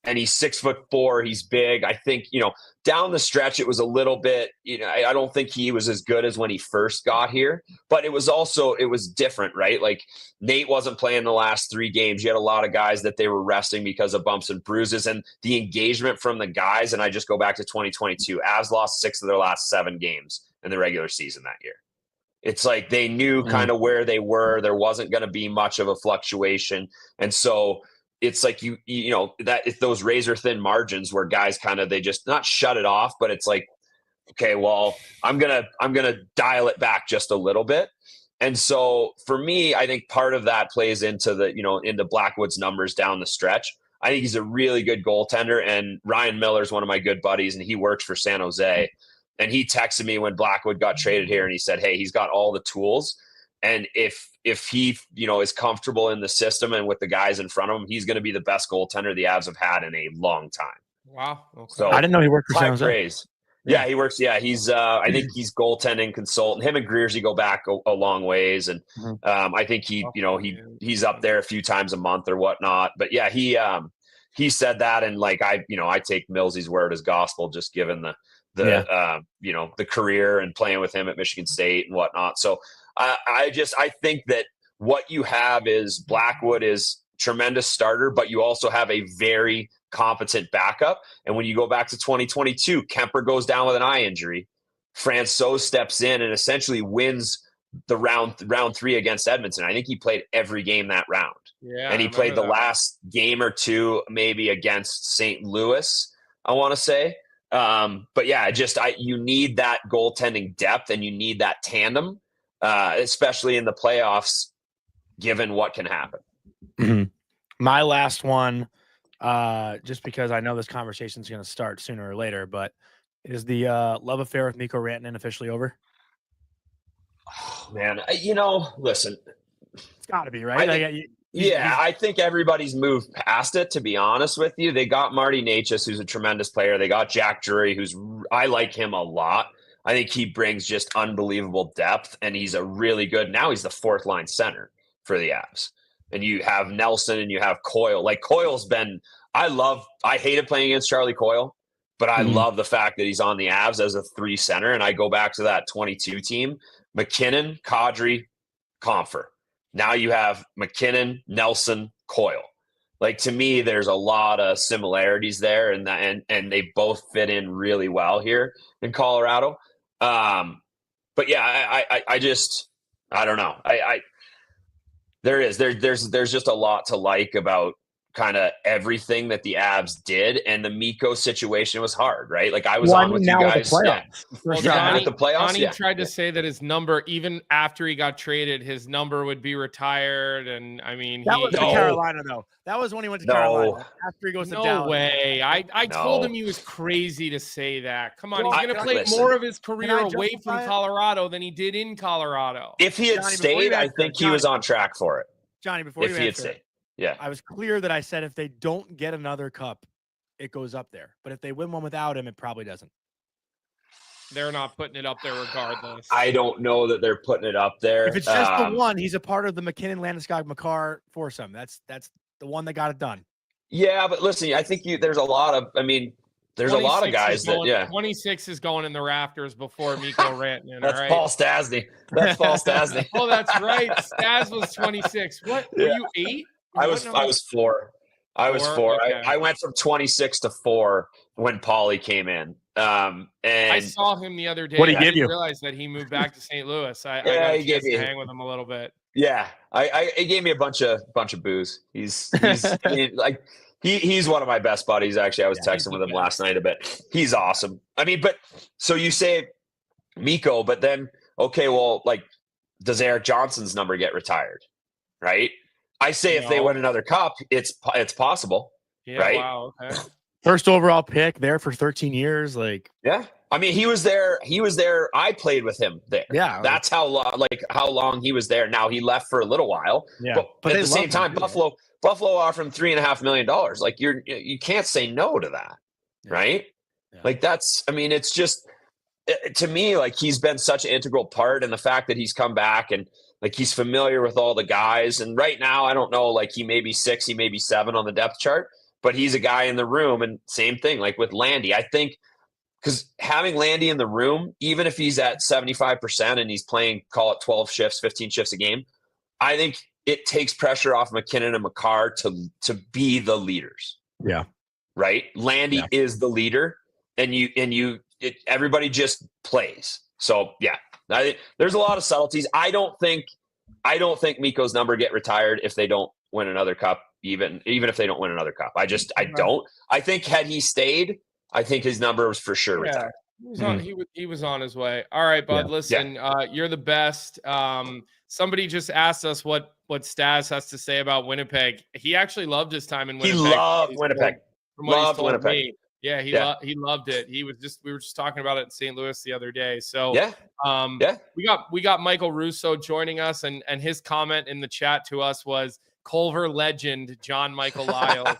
And he's 6'4", he's big. I think, down the stretch, it was a little bit, I don't think he was as good as when he first got here, but it was different, right? Like, Nate wasn't playing the last 3 games. You had a lot of guys that they were resting because of bumps and bruises, and the engagement from the guys. And I just go back to 2022, Avs lost 6 of their last 7 games in the regular season that year. It's like they knew kind of where they were. There wasn't going to be much of a fluctuation. And so it's like you know that it's those razor thin margins where guys kind of, they just not shut it off, but it's like, okay, well, I'm gonna dial it back just a little bit. And so for me, I think part of that plays into into Blackwood's numbers down the stretch. I think he's a really good goaltender, and Ryan Miller is one of my good buddies, and he works for San Jose. And he texted me when Blackwood got traded here, and he said, hey, he's got all the tools. And if he, is comfortable in the system and with the guys in front of him, he's going to be the best goaltender the Avs have had in a long time. Wow. Okay. So I didn't know he worked for San high Jose. praise. Yeah, he works. Yeah, he's. I think he's goaltending consultant. Him and Greersy go back a long ways, and I think he's up there a few times a month or whatnot. But yeah, he said that, and like I take Millsy's word as gospel, just given the career and playing with him at Michigan State and whatnot. So I think that what you have is Blackwood is tremendous starter, but you also have a very competent backup. And when you go back to 2022, Kemper goes down with an eye injury. Francouz steps in and essentially wins the round 3 against Edmonton. I think he played every game that round. Yeah, and he played the last game or two maybe against St. Louis, I want to say. But yeah, you need that goaltending depth, and you need that tandem, especially in the playoffs, given what can happen. Mm-hmm. My last one, just because I know this conversation is going to start sooner or later, but is the love affair with Mikko Rantanen officially over? Oh, man, listen, it's got to be, right? I think everybody's moved past it, to be honest with you. They got Marty Necas, who's a tremendous player. They got Jack Drury, I like him a lot. I think he brings just unbelievable depth, and he's a really good, now he's the 4th line center for the Avs. And you have Nelson and you have Coyle. Like Coyle's been, I hated playing against Charlie Coyle, but I love the fact that he's on the Avs as a 3 center. And I go back to that 22 team, McKinnon, Kadri, Compher. Now you have McKinnon, Nelson, Coyle. Like, to me, there's a lot of similarities there, and they both fit in really well here in Colorado. But yeah, I don't know. There's just a lot to like about kind of everything that the Avs did, and the Mikko situation was hard, right? Like I was on with you guys. With the playoffs. Johnny tried to say that his number, even after he got traded, his number would be retired. And I mean, that was Carolina, though. That was when he went to Carolina. After he goes to Dallas. No way. I told him he was crazy to say that. Come on, he's going to play more of his career away from Colorado than he did in Colorado. If he had stayed, I think he was on track for it. Johnny, before if he had stayed. Yeah, I was clear that I said if they don't get another cup, it goes up there. But if they win one without him, it probably doesn't. They're not putting it up there regardless. I don't know that they're putting it up there. If it's just the one, he's a part of the McKinnon, Landeskog, Makar foursome. That's the one that got it done. Yeah, but listen, I think there's a lot of. I mean, there's a lot of guys 26 is going in the rafters before Mikko Rantanen. That's Paul Stastny. That's Paul Stastny. Oh, that's right. Stas was 26. What? Were you 8? I was 4. I was 4. Okay. I went from 26 to 4 when Paulie came in. And I saw him the other day. What did he give you? I realized that he moved back to St. Louis. I got a chance to hang with him a little bit. Yeah, he gave me a bunch of booze. He's I mean, like he's one of my best buddies. Actually, I was texting with him last night a bit. He's awesome. I mean, but so you say Mikko, but then okay, well, like does Erik Johnson's number get retired? Right? I say if they win another cup, it's possible. Yeah, right? Wow. Okay. First overall pick there for 13 years. Like, yeah. I mean, he was there. I played with him there. Yeah. That's how long he was there. Now he left for a little while. Yeah. But at the same time, Buffalo offered him $3.5 million. Like you can't say no to that. Yeah. Right. Yeah. Like it's just, to me, like he's been such an integral part, and the fact that he's come back and like he's familiar with all the guys. And right now, I don't know, like he may be 6, he may be 7 on the depth chart, but he's a guy in the room. And same thing, like with Landy, I think, because having Landy in the room, even if he's at 75% and he's playing, call it 12 shifts, 15 shifts a game, I think it takes pressure off McKinnon and Makar to be the leaders. Yeah. Right. Landy is the leader, and everybody just plays. So yeah, there's a lot of subtleties. I don't think Mikko's number get retired if they don't win another cup. even if they don't win another cup. I don't. I think had he stayed, I think his number was for sure retired. He was on his way. All right, bud. Yeah. Listen, you're the best. Somebody just asked us what Stas has to say about Winnipeg. He actually loved his time in Winnipeg. He loved Winnipeg. From what Loved he's told Winnipeg. me. Yeah, he loved it. We were just talking about it in St. Louis the other day. So we got Michael Russo joining us, and his comment in the chat to us was Culver legend John Michael Lyles.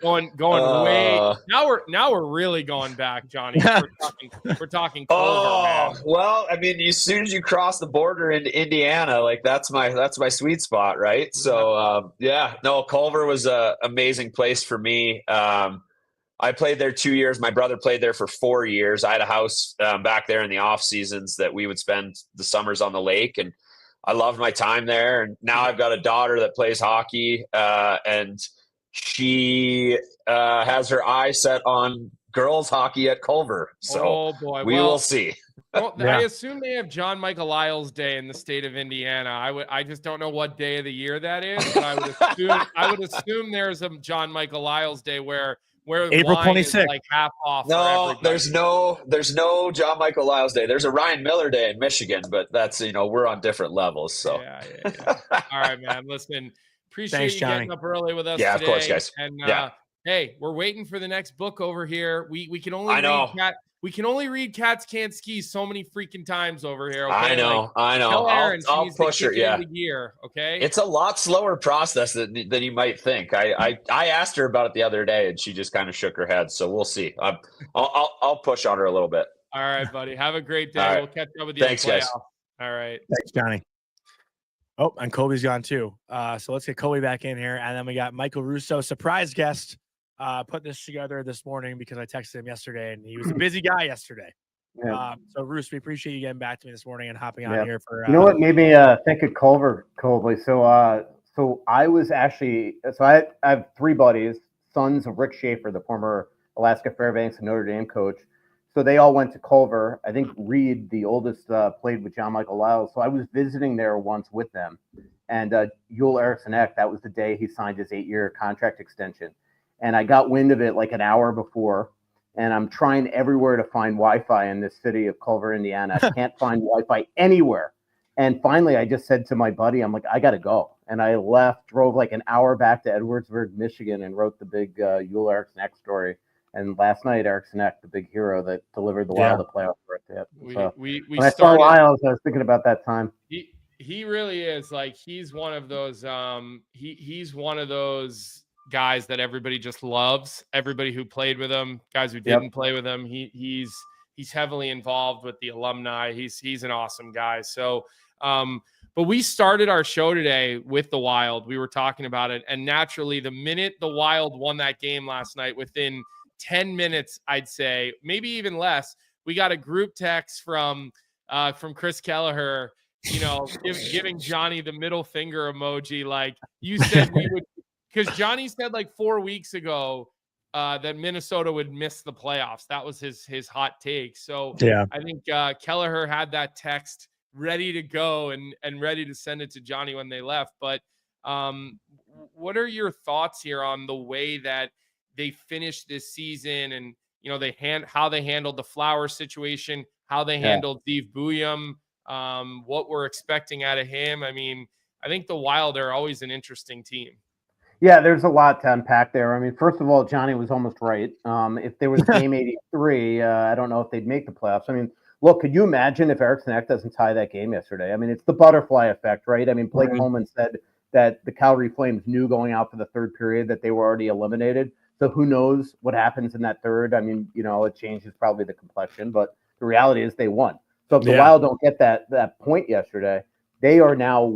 Going way now we're really going back, Johnny. We're talking Culver, man. Well, I mean, as soon as you cross the border into Indiana, like that's my sweet spot, right? So Culver was a amazing place for me. I played there 2 years. My brother played there for 4 years. I had a house back there in the off seasons that we would spend the summers on the lake, and I loved my time there. And now I've got a daughter that plays hockey, and she has her eye set on girls hockey at Culver. So we will see. Well, I assume they have John Michael Lyles Day in the state of Indiana. I just don't know what day of the year that is, but I would assume there's a John Michael Lyles Day where April 26th, like half off. No, there's no John Michael Lyles Day. There's a Ryan Miller Day in Michigan, but that's we're on different levels. So yeah. All right, man. Listen, appreciate you getting up early with us. Yeah, today. Of course, guys. And hey, we're waiting for the next book over here. We can only read Cats Can't Ski so many freaking times over here. Okay? I know. Tell Aaron I'll push her. Yeah, gear, okay. It's a lot slower process than you might think. I asked her about it the other day, and she just kind of shook her head. So we'll see. I'll push on her a little bit. All right, buddy. Have a great day. Right. We'll catch up with you. Thanks, guys. All right. Thanks, Johnny. Oh, and Kobe's gone too. So let's get Kobe back in here, and then we got Michael Russo, surprise guest. Put this together this morning because I texted him yesterday, and he was a busy guy yesterday. Yeah. So, Bruce, we appreciate you getting back to me this morning and hopping on here for. You know what made me think of Culver, Colby? So I was actually I have three buddies, sons of Rick Schaefer, the former Alaska Fairbanks and Notre Dame coach. So they all went to Culver. I think Reed, the oldest, played with John Michael Lyles. So I was visiting there once with them, and Joel Eriksson Ek, that was the day he signed his 8-year contract extension. And I got wind of it like an hour before, and I'm trying everywhere to find Wi-Fi in this city of Culver, Indiana. I can't find Wi-Fi anywhere. And finally, I just said to my buddy, I'm like, I got to go. And I left, drove like an hour back to Edwardsburg, Michigan, and wrote the big Joel Eriksson Ek story. And last night, Eriksson Ek, the big hero that delivered the Wild the playoff berth. When I saw Lyles, I was thinking about that time. He really is like he's one of those he's one of those guys that everybody just loves. Everybody who played with him, guys who didn't play with him, he's heavily involved with the alumni. He's an awesome guy. So, but we started our show today with the Wild. We were talking about it, and naturally, the minute the Wild won that game last night, within 10 minutes, I'd say, maybe even less, we got a group text from Chris Kelleher, giving Johnny the middle finger emoji, like you said we would. Because Johnny said like 4 weeks ago that Minnesota would miss the playoffs. That was his hot take. So I think Kelleher had that text ready to go and ready to send it to Johnny when they left. But what are your thoughts here on the way that they finished this season, and how they handled the Flower situation, how they handled Steve Bouillon, what we're expecting out of him? I mean, I think the Wild are always an interesting team. Yeah, there's a lot to unpack there. I mean, first of all, Johnny was almost right. If there was game 83, I don't know if they'd make the playoffs. I mean, look, could you imagine if Eriksson Ek doesn't tie that game yesterday? I mean, it's the butterfly effect, right? I mean, Blake Coleman said that the Calgary Flames knew going out for the third period that they were already eliminated. So who knows what happens in that third? I mean, it changes probably the complexion, but the reality is they won. So if the Wild don't get that point yesterday, they are now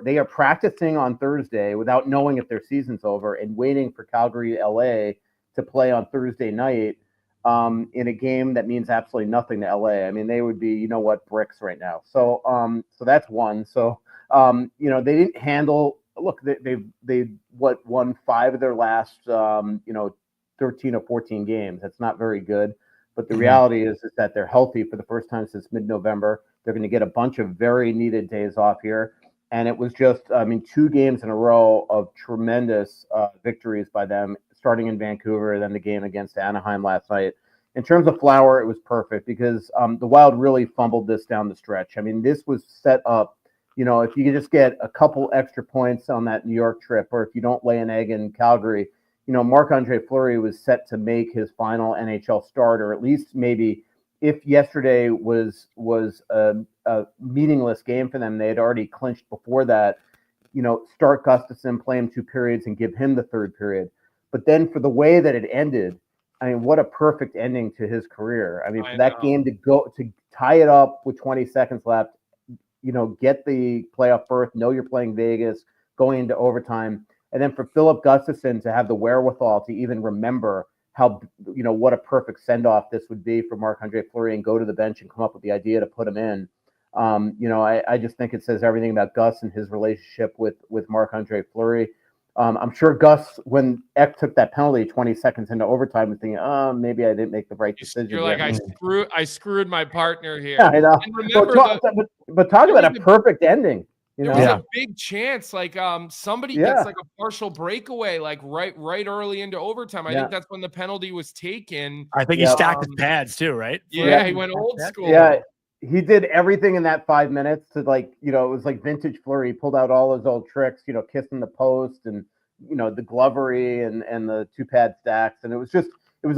they are practicing on Thursday without knowing if their season's over, and waiting for Calgary, LA to play on Thursday night in a game that means absolutely nothing to LA. I mean, they would be, bricks right now. So that's one. So, they didn't handle, look, they won 5 of their last, 13 or 14 games. That's not very good. But the reality is that they're healthy for the first time since mid-November. They're going to get a bunch of very needed days off here. And it was just, I mean, 2 games in a row of tremendous victories by them, starting in Vancouver, then the game against Anaheim last night. In terms of Flower, it was perfect because the Wild really fumbled this down the stretch. I mean, this was set up, if you could just get a couple extra points on that New York trip, or if you don't lay an egg in Calgary, Marc-Andre Fleury was set to make his final NHL start, or at least maybe if yesterday was a meaningless game for them, they had already clinched before that, start Gustafsson, play him 2 periods, and give him the 3rd period. But then for the way that it ended, I mean, what a perfect ending to his career. I mean, for that game to tie it up with 20 seconds left, get the playoff berth, know you're playing Vegas, going into overtime, and then for Philip Gustafsson to have the wherewithal to even remember how, what a perfect send-off this would be for Marc-Andre Fleury and go to the bench and come up with the idea to put him in. I just think it says everything about Gus and his relationship with Marc-Andre Fleury. I'm sure Gus, when Ek took that penalty 20 seconds into overtime, was thinking, maybe I didn't make the right decision. You're like, I screwed my partner here. Yeah, I know. But talk about a perfect ending. There was a big chance, like somebody gets like a partial breakaway, like right early into overtime. I think that's when the penalty was taken. I think he stacked his pads too, right? Yeah, he went old school. Yeah. He did everything in that 5 minutes to it was like vintage Fleury. He pulled out all his old tricks, kissing the post and, the glovery and the 2-pad stacks. And it was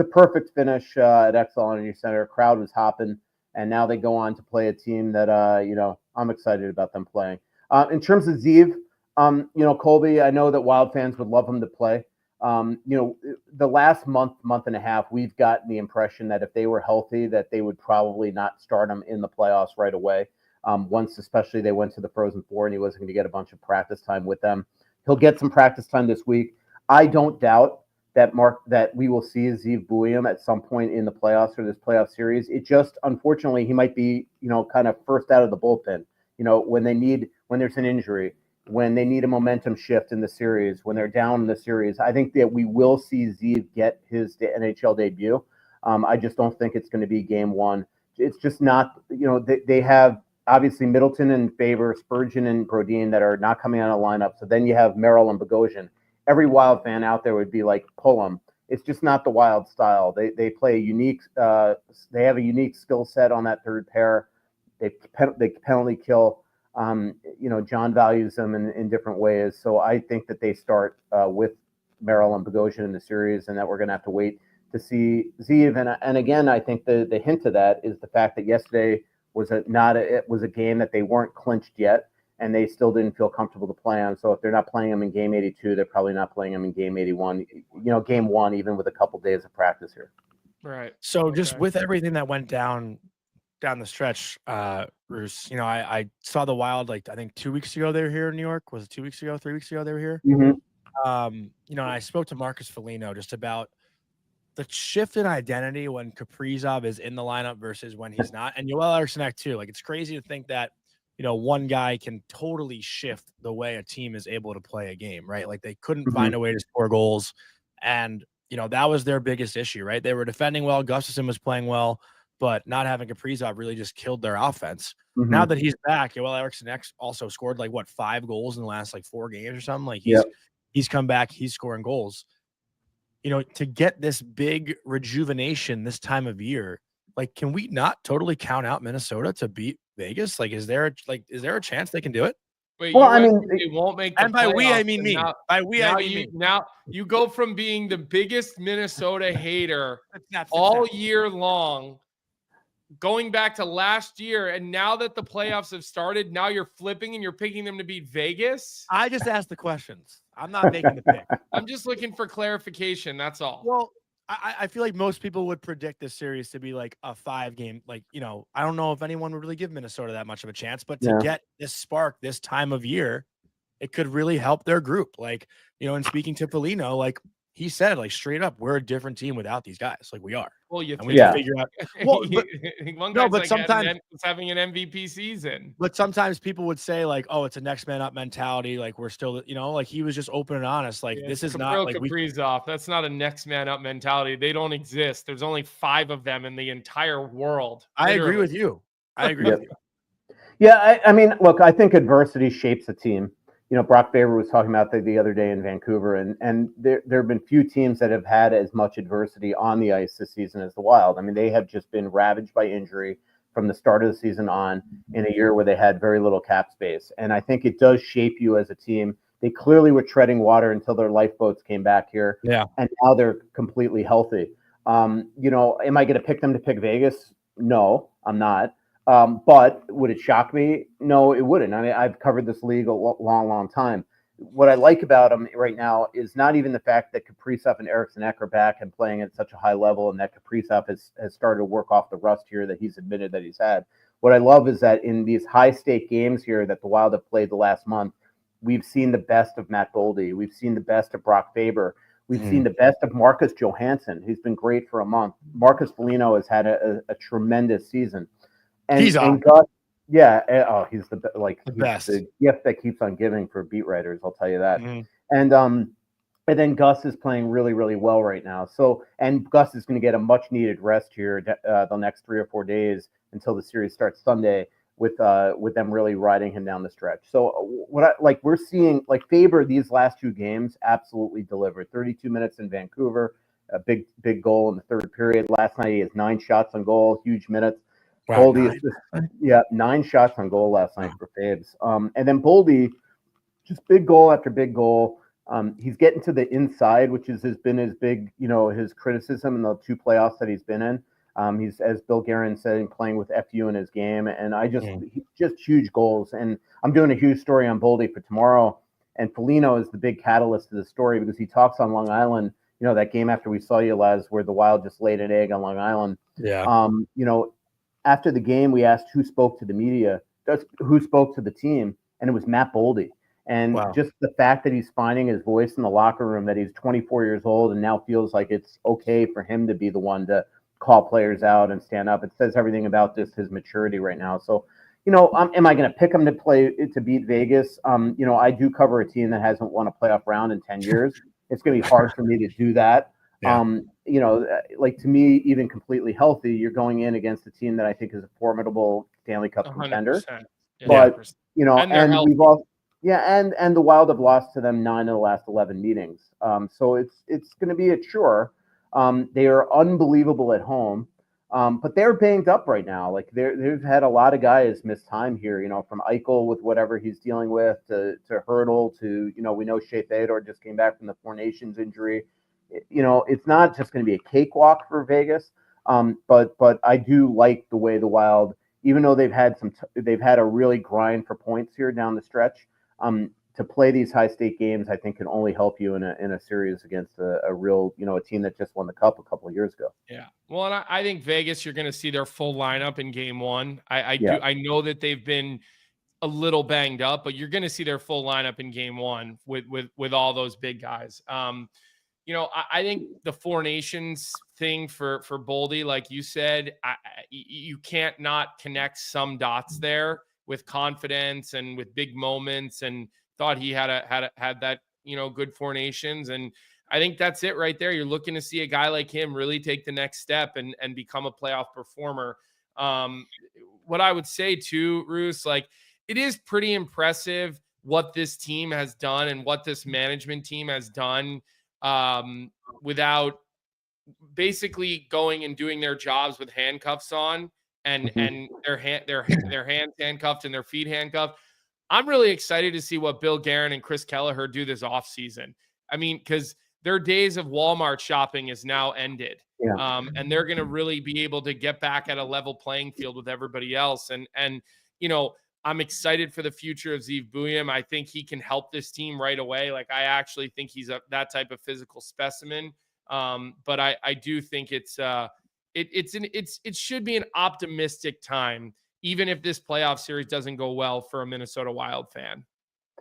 a perfect finish at Xcel Energy Center. Crowd was hopping. And now they go on to play a team that, I'm excited about them playing. In terms of Zeev, Colby, I know that Wild fans would love him to play. The last month and a half, we've gotten the impression that if they were healthy, that they would probably not start him in the playoffs right away. Once, especially, they went to the Frozen Four and he wasn't going to get a bunch of practice time with them. He'll get some practice time this week. I don't doubt that we will see Zeev Buium at some point in the playoffs or this playoff series. It just, unfortunately, he might be, kind of first out of the bullpen. When there's an injury, when they need a momentum shift in the series, when they're down in the series. I think that we will see Zeev get his NHL debut. I just don't think it's going to be game 1. It's just not, they have obviously Middleton and Faber, Spurgeon and Brodin that are not coming out of the lineup. So then you have Merrill and Bogosian. Every Wild fan out there would be like, pull them. It's just not the Wild style. They play a unique, they have a unique skill set on that 3rd pair. They penalty kill. John values them in different ways. So I think that they start with Merrill and Bogosian in the series, and that we're going to have to wait to see Zeev. And again, I think the hint to that is the fact that yesterday was a game that they weren't clinched yet, and they still didn't feel comfortable to play on. So if they're not playing him in game 82, they're probably not playing him in game 81. Game 1, even with a couple days of practice here. Right. So just with everything that went down the stretch, Bruce, I saw the Wild, I think 2 weeks ago they were here in New York. Was it 2 weeks ago, 3 weeks ago they were here? Mm-hmm. And I spoke to Marcus Foligno just about the shift in identity when Kaprizov is in the lineup versus when he's not. And Joel Eriksson too. It's crazy to think that, one guy can totally shift the way a team is able to play a game, right? They couldn't find a way to score goals. And, that was their biggest issue, right? They were defending well. Gustafsson was playing well. But not having Kaprizov really just killed their offense. Mm-hmm. Now that he's back, Joel Eriksson also scored 5 goals in the last 4 games or something. He's come back, he's scoring goals. To get this big rejuvenation this time of year, can we not totally count out Minnesota to beat Vegas? Is there a chance they can do it? Wait, well, I mean, they won't make. And by we, I mean me. By we, I mean me. Now you go from being the biggest Minnesota hater all year long, going back to last year, and now that the playoffs have started, now you're flipping and you're picking them to beat Vegas? I just asked the questions. I'm not making the pick. I'm just looking for clarification. That's all. Well, I feel like most people would predict this series to be a 5-game. I don't know if anyone would really give Minnesota that much of a chance, but to get this spark this time of year, it could really help their group. And speaking to Foligno, he said, straight up, we're a different team without these guys. We are. Well, you we can figure out. Well, but sometimes having an MVP season. But sometimes people would say, oh, it's a next man up mentality. We're still, he was just open and honest. This is not Kaprizov. That's not a next man up mentality. They don't exist. There's only 5 of them in the entire world. I agree with you. I agree with you. Yeah, I mean, look, I think adversity shapes a team. You know, Brock Faber was talking about the other day in Vancouver, and there have been few teams that have had as much adversity on the ice this season as the Wild. I mean, they have just been ravaged by injury from the start of the season on, in a year where they had very little cap space. And I think it does shape you as a team. They clearly were treading water until their lifeboats came back here. Yeah. And now they're completely healthy. You know, am I going to pick them to pick Vegas? No, I'm not. But would it shock me? No, it wouldn't. I mean, I've covered this league a long time. What I like about them right now is not even the fact that Kaprizov and Eriksson Ek are back and playing at such a high level, and that Kaprizov has started to work off the rust here that he's admitted that he's had. What I love is that in these high-stake games here that the Wild have played the last month, we've seen the best of Matt Boldy. We've seen the best of Brock Faber. We've seen the best of Marcus Johansson, who's been great for a month. Marcus Foligno has had a tremendous season. And, He's and awesome. Gus, yeah, he's the The best. the gift that keeps on giving for beat writers. I'll tell you that. Mhm. And then Gus is playing really well right now. So, and Gus is going to get a much needed rest here the next 3 or 4 days until the series starts Sunday, with them really riding him down the stretch. So we're seeing like Faber these last 2 games absolutely delivered. 32 minutes in Vancouver, a big goal in the third period. Last night he has 9 shots on goal, huge minutes. Wow, Boldy, 9 shots on goal last night for Fabes. And then Boldy, just big goal after big goal. He's getting to the inside, which has been his big, his criticism in the 2 playoffs that he's been in. He's, as Bill Guerin said, playing with FU in his game, and just huge goals. And I'm doing a huge story on Boldy for tomorrow, and Foligno is the big catalyst to the story because he talks on Long Island. You know, that game after we saw you, Laz, where the Wild just laid an egg on Long Island. Yeah. After the game, we asked who spoke to the media, who spoke to the team, and it was Matt Boldy. And just the fact that he's finding his voice in the locker room, that he's 24 years old and now feels like it's okay for him to be the one to call players out and stand up. It says everything about his maturity right now. So, am I going to pick him to beat Vegas? I do cover a team that hasn't won a playoff round in 10 years. It's going to be hard for me to do that. Yeah. Like to me, even completely healthy, you're going in against a team that I think is a formidable Stanley Cup contender. Yeah, But 100%. and we've all, and the Wild have lost to them 9 of the last 11 meetings. So it's going to be a chore. They are unbelievable at home, but they're banged up right now. Like they've had a lot of guys miss time here. From Eichel with whatever he's dealing with to Hurdle to we know Shea Theodore just came back from the Four Nations injury. It's not just going to be a cakewalk for Vegas. But I do like the way the Wild, even though they've had a really grind for points here down the stretch. To play these high stake games, I think can only help you in a series against a real, a team that just won the Cup a couple of years ago. Yeah. Well, and I think Vegas, you're going to see their full lineup in game 1. I know that they've been a little banged up, but you're going to see their full lineup in game 1 with all those big guys. I think the Four Nations thing for Boldy, like you said, you can't not connect some dots there with confidence and with big moments, and thought he had that, good Four Nations. And I think that's it right there. You're looking to see a guy like him really take the next step and become a playoff performer. What I would say too, Roos, like it is pretty impressive what this team has done and what this management team has done without basically going and doing their jobs with handcuffs on and their hands handcuffed and their feet handcuffed. I'm really excited to see what Bill Guerin and Chris Kelleher do this offseason. I mean, because their days of Walmart shopping is now ended. Yeah. And they're going to really be able to get back at a level playing field with everybody else. And I'm excited for the future of Zeev Buium. I think he can help this team right away. Like, I actually think he's that type of physical specimen. But I do think it should be an optimistic time, even if this playoff series doesn't go well for a Minnesota Wild fan.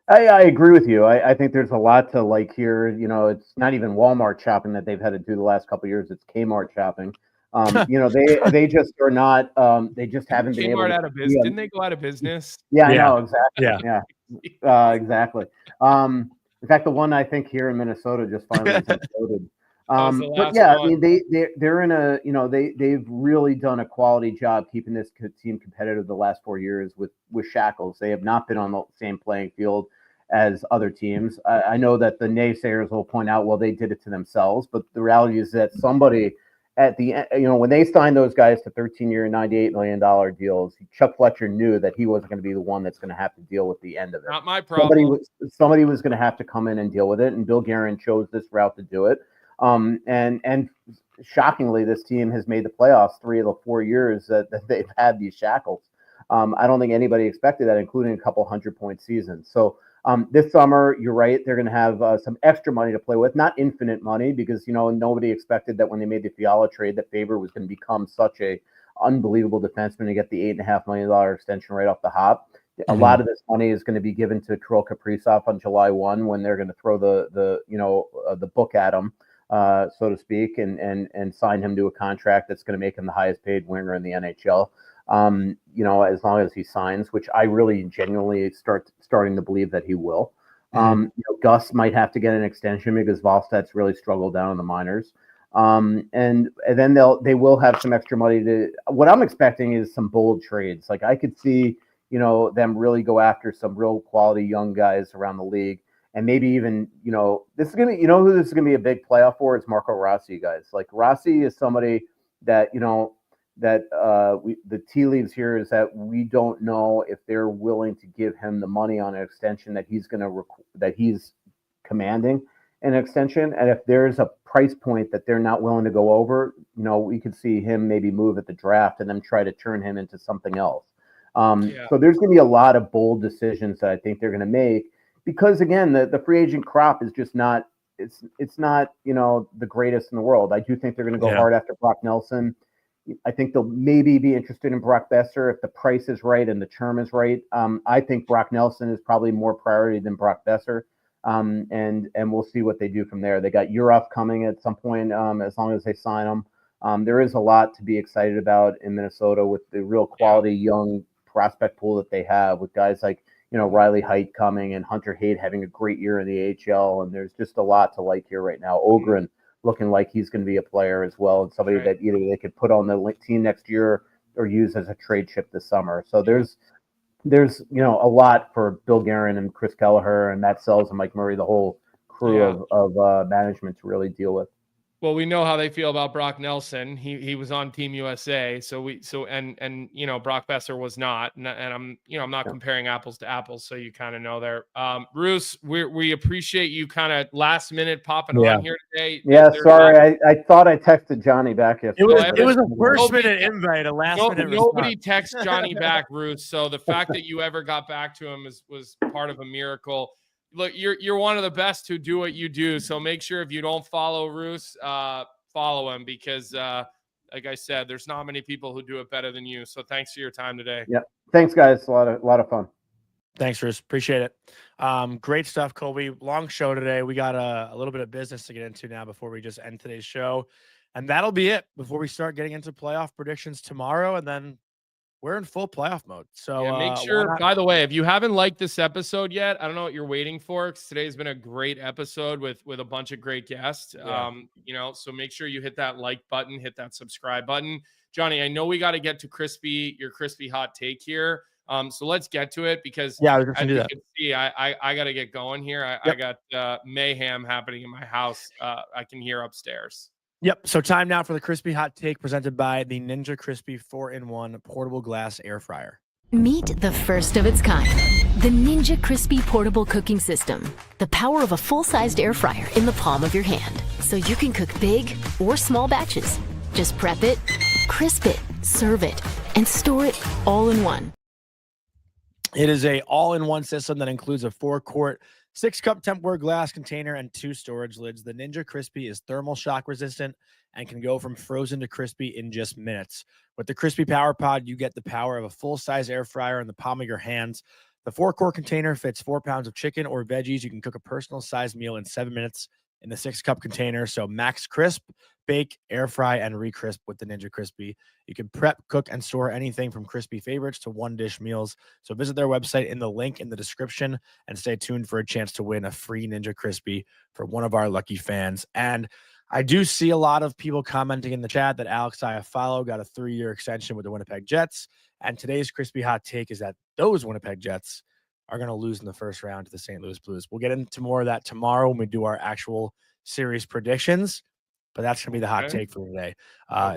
I agree with you. I think there's a lot to like here. It's not even Walmart shopping that they've had to do the last couple of years. It's Kmart shopping. They just are not. They just haven't been able to. Out of business. Didn't they go out of business? Yeah, I know exactly. Yeah. Exactly. In fact, the one I think here in Minnesota just finally exploded. was the But last yeah, I one. mean, they're in a, they've really done a quality job keeping this team competitive the last 4 years with Shackles. They have not been on the same playing field as other teams. I know that the naysayers will point out, well, they did it to themselves, but the reality is that somebody at the end, when they signed those guys to 13-year, $98 million deals, Chuck Fletcher knew that he wasn't going to be the one that's going to have to deal with the end of it. Not my problem. Somebody was going to have to come in and deal with it, and Bill Guerin chose this route to do it. And shockingly, this team has made the playoffs 3 of the 4 years that they've had these Shackles. I don't think anybody expected that, including a couple 100-point seasons. So this summer, you're right, they're going to have some extra money to play with, not infinite money, because nobody expected that when they made the Fiala trade that Faber was going to become such a unbelievable defenseman and get the $8.5 million extension right off the hop. A lot of this money is going to be given to Kirill Kaprizov on July 1 when they're going to throw the book at him, so to speak, and sign him to a contract that's going to make him the highest paid winger in the NHL. As long as he signs, which I really genuinely starting to believe that he will. Gus might have to get an extension because Volstad's really struggled down in the minors. And then they will have some extra money to. What I'm expecting is some bold trades. Like I could see, them really go after some real quality young guys around the league, and maybe even, this is gonna be, who this is gonna be a big playoff for? It's Marco Rossi, guys. Like Rossi is somebody that the tea leaves here is that we don't know if they're willing to give him the money on an extension that he's that he's commanding an extension, and if there's a price point that they're not willing to go over, we could see him maybe move at the draft and then try to turn him into something else. So there's going to be a lot of bold decisions that I think they're going to make because again, the free agent crop is just not it's not the greatest in the world. I do think they're going to go hard after Brock Nelson. I think they'll maybe be interested in Brock Besser if the price is right and the term is right. I think Brock Nelson is probably more priority than Brock Besser. And we'll see what they do from there. They got Urov coming at some point, as long as they sign him. There is a lot to be excited about in Minnesota with the real quality young prospect pool that they have with guys like, Riley Heidt coming and Hunter Haight having a great year in the AHL. And there's just a lot to like here right now. Ogren looking like he's going to be a player as well, and somebody that either they could put on the team next year or use as a trade chip this summer. So there's a lot for Bill Guerin and Chris Kelleher and Matt Sells and Mike Murray, the whole crew of management to really deal with. Well, we know how they feel about Brock Nelson. He was on Team USA, and Brock Besser was not, and I'm not comparing apples to apples, so you kind of know there. Bruce, we appreciate you kind of last minute popping on here today. Yeah, sorry, I thought I texted Johnny back yesterday. It was a first minute invite, a last minute. Nobody texts Johnny back, Bruce. So the fact that you ever got back to him was part of a miracle. Look, you're one of the best who do what you do. So make sure if you don't follow Roos, follow him because, like I said, there's not many people who do it better than you. So thanks for your time today. Yeah, thanks, guys. A lot of fun. Thanks, Roos. Appreciate it. Great stuff, Colby. Long show today. We got a little bit of business to get into now before we just end today's show, and that'll be it before we start getting into playoff predictions tomorrow, and then we're in full playoff mode. So make sure, by the way, if you haven't liked this episode yet, I don't know what you're waiting for because today's been a great episode with a bunch of great guests. So make sure you hit that like button, hit that subscribe button. Johnny, I know we got to get to your crispy hot take here. So let's get to it because I was just as do you that. can see, I got to get going here. I got mayhem happening in my house. I can hear upstairs. Yep. So time now for the crispy hot take presented by the Ninja Crispy 4-in-1 portable glass air fryer. Meet the first of its kind, the Ninja Crispy portable cooking system. The power of a full-sized air fryer in the palm of your hand, so you can cook big or small batches. Just prep it, crisp it, serve it, and store it all in one. It is a all-in-one system that includes a 4-quart 6-cup Tupperware glass container and 2 storage lids. The Ninja Crispy is thermal shock resistant and can go from frozen to crispy in just minutes. With the Crispy Power Pod, you get the power of a full-size air fryer in the palm of your hands. The 4-quart container fits 4 pounds of chicken or veggies. You can cook a personal-sized meal in 7 minutes in the 6-cup container. So max crisp, bake, air fry, and re-crisp with the Ninja Crispy. You can prep, cook, and store anything from crispy favorites to one-dish meals. So visit their website in the link in the description and stay tuned for a chance to win a free Ninja Crispy for one of our lucky fans. And I do see a lot of people commenting in the chat that Alex Iafallo got a 3-year extension with the Winnipeg Jets. And today's crispy hot take is that those Winnipeg Jets are going to lose in the first round to the St. Louis Blues. We'll get into more of that tomorrow when we do our actual series predictions. But that's going to be the hot take for today,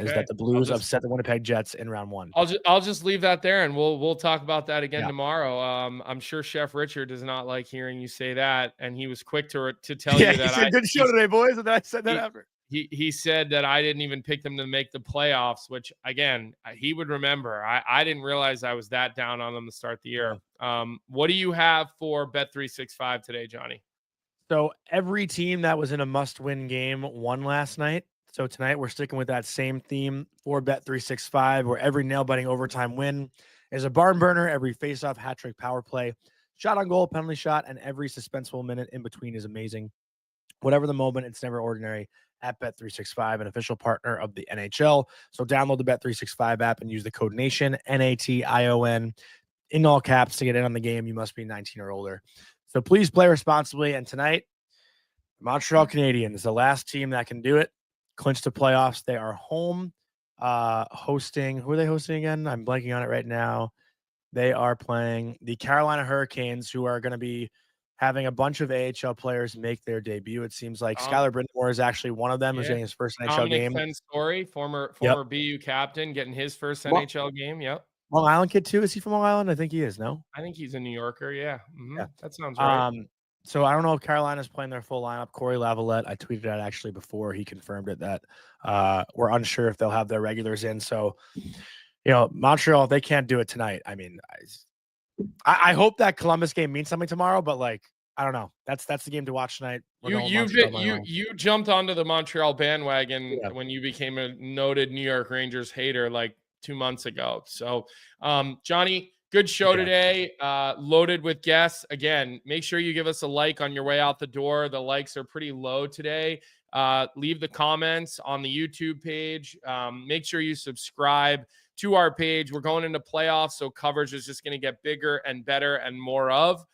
is that the Blues upset the Winnipeg Jets in round 1. I'll just leave that there, and we'll talk about that again tomorrow. I'm sure Chef Richard does not like hearing you say that, and he was quick to tell you that. He said, good show today, boys, and I said that after. He said that I didn't even pick them to make the playoffs, which, again, he would remember. I didn't realize I was that down on them to start the year. What do you have for Bet365 today, Johnny? So every team that was in a must-win game won last night. So tonight we're sticking with that same theme for Bet365, where every nail-biting overtime win is a barn burner, every face-off, hat-trick, power play, shot on goal, penalty shot, and every suspenseful minute in between is amazing. Whatever the moment, it's never ordinary at Bet365, an official partner of the NHL. So download the Bet365 app and use the code NATION, NATION, in all caps to get in on the game. You must be 19 or older. So please play responsibly. And tonight, Montreal Canadiens, the last team that can do it, clinch the playoffs. They are home hosting. Who are they hosting again? I'm blanking on it right now. They are playing the Carolina Hurricanes, who are going to be having a bunch of AHL players make their debut. It seems like Skylar Brindamore is actually one of them who's getting his first NHL game. Story, former BU captain, getting his first NHL game. Yep. Long Island kid too. Is he from Long Island? I think he is. No, I think he's a New Yorker. Yeah, that sounds right. So I don't know if Carolina's playing their full lineup. Corey Lavalette, I tweeted out actually before he confirmed it that we're unsure if they'll have their regulars in. So, Montreal, if they can't do it tonight, I mean, I hope that Columbus game means something tomorrow. But I don't know. That's the game to watch tonight. You jumped onto the Montreal bandwagon when you became a noted New York Rangers hater 2 months ago. So, Johnny, good show today. Loaded with guests. Again, make sure you give us a like on your way out the door. The likes are pretty low today. Leave the comments on the YouTube page. Make sure you subscribe to our page. We're going into playoffs, so coverage is just going to get bigger and better and more of.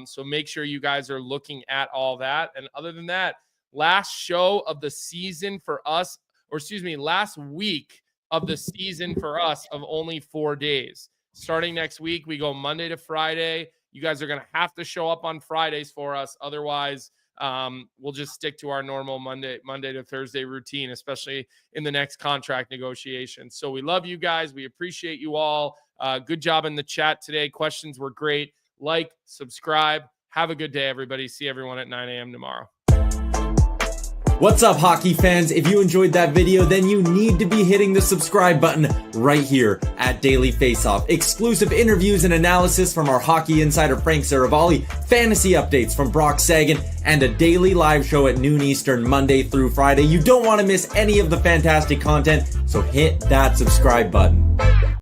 So make sure you guys are looking at all that. And other than that, last show of the season for us, last week of the season for us of only 4 days. Starting next week, we go Monday to Friday. You guys are going to have to show up on Fridays for us. Otherwise, we'll just stick to our normal Monday to Thursday routine, especially in the next contract negotiation. So we love you guys. We appreciate you all. Good job in the chat today. Questions were great. Like, subscribe. Have a good day, everybody. See everyone at 9 a.m. tomorrow. What's up, hockey fans? If you enjoyed that video, then you need to be hitting the subscribe button right here at Daily Faceoff. Exclusive interviews and analysis from our hockey insider Frank Saravalli, fantasy updates from Brock Sagan, and a daily live show at noon Eastern, Monday through Friday. You don't want to miss any of the fantastic content, so hit that subscribe button.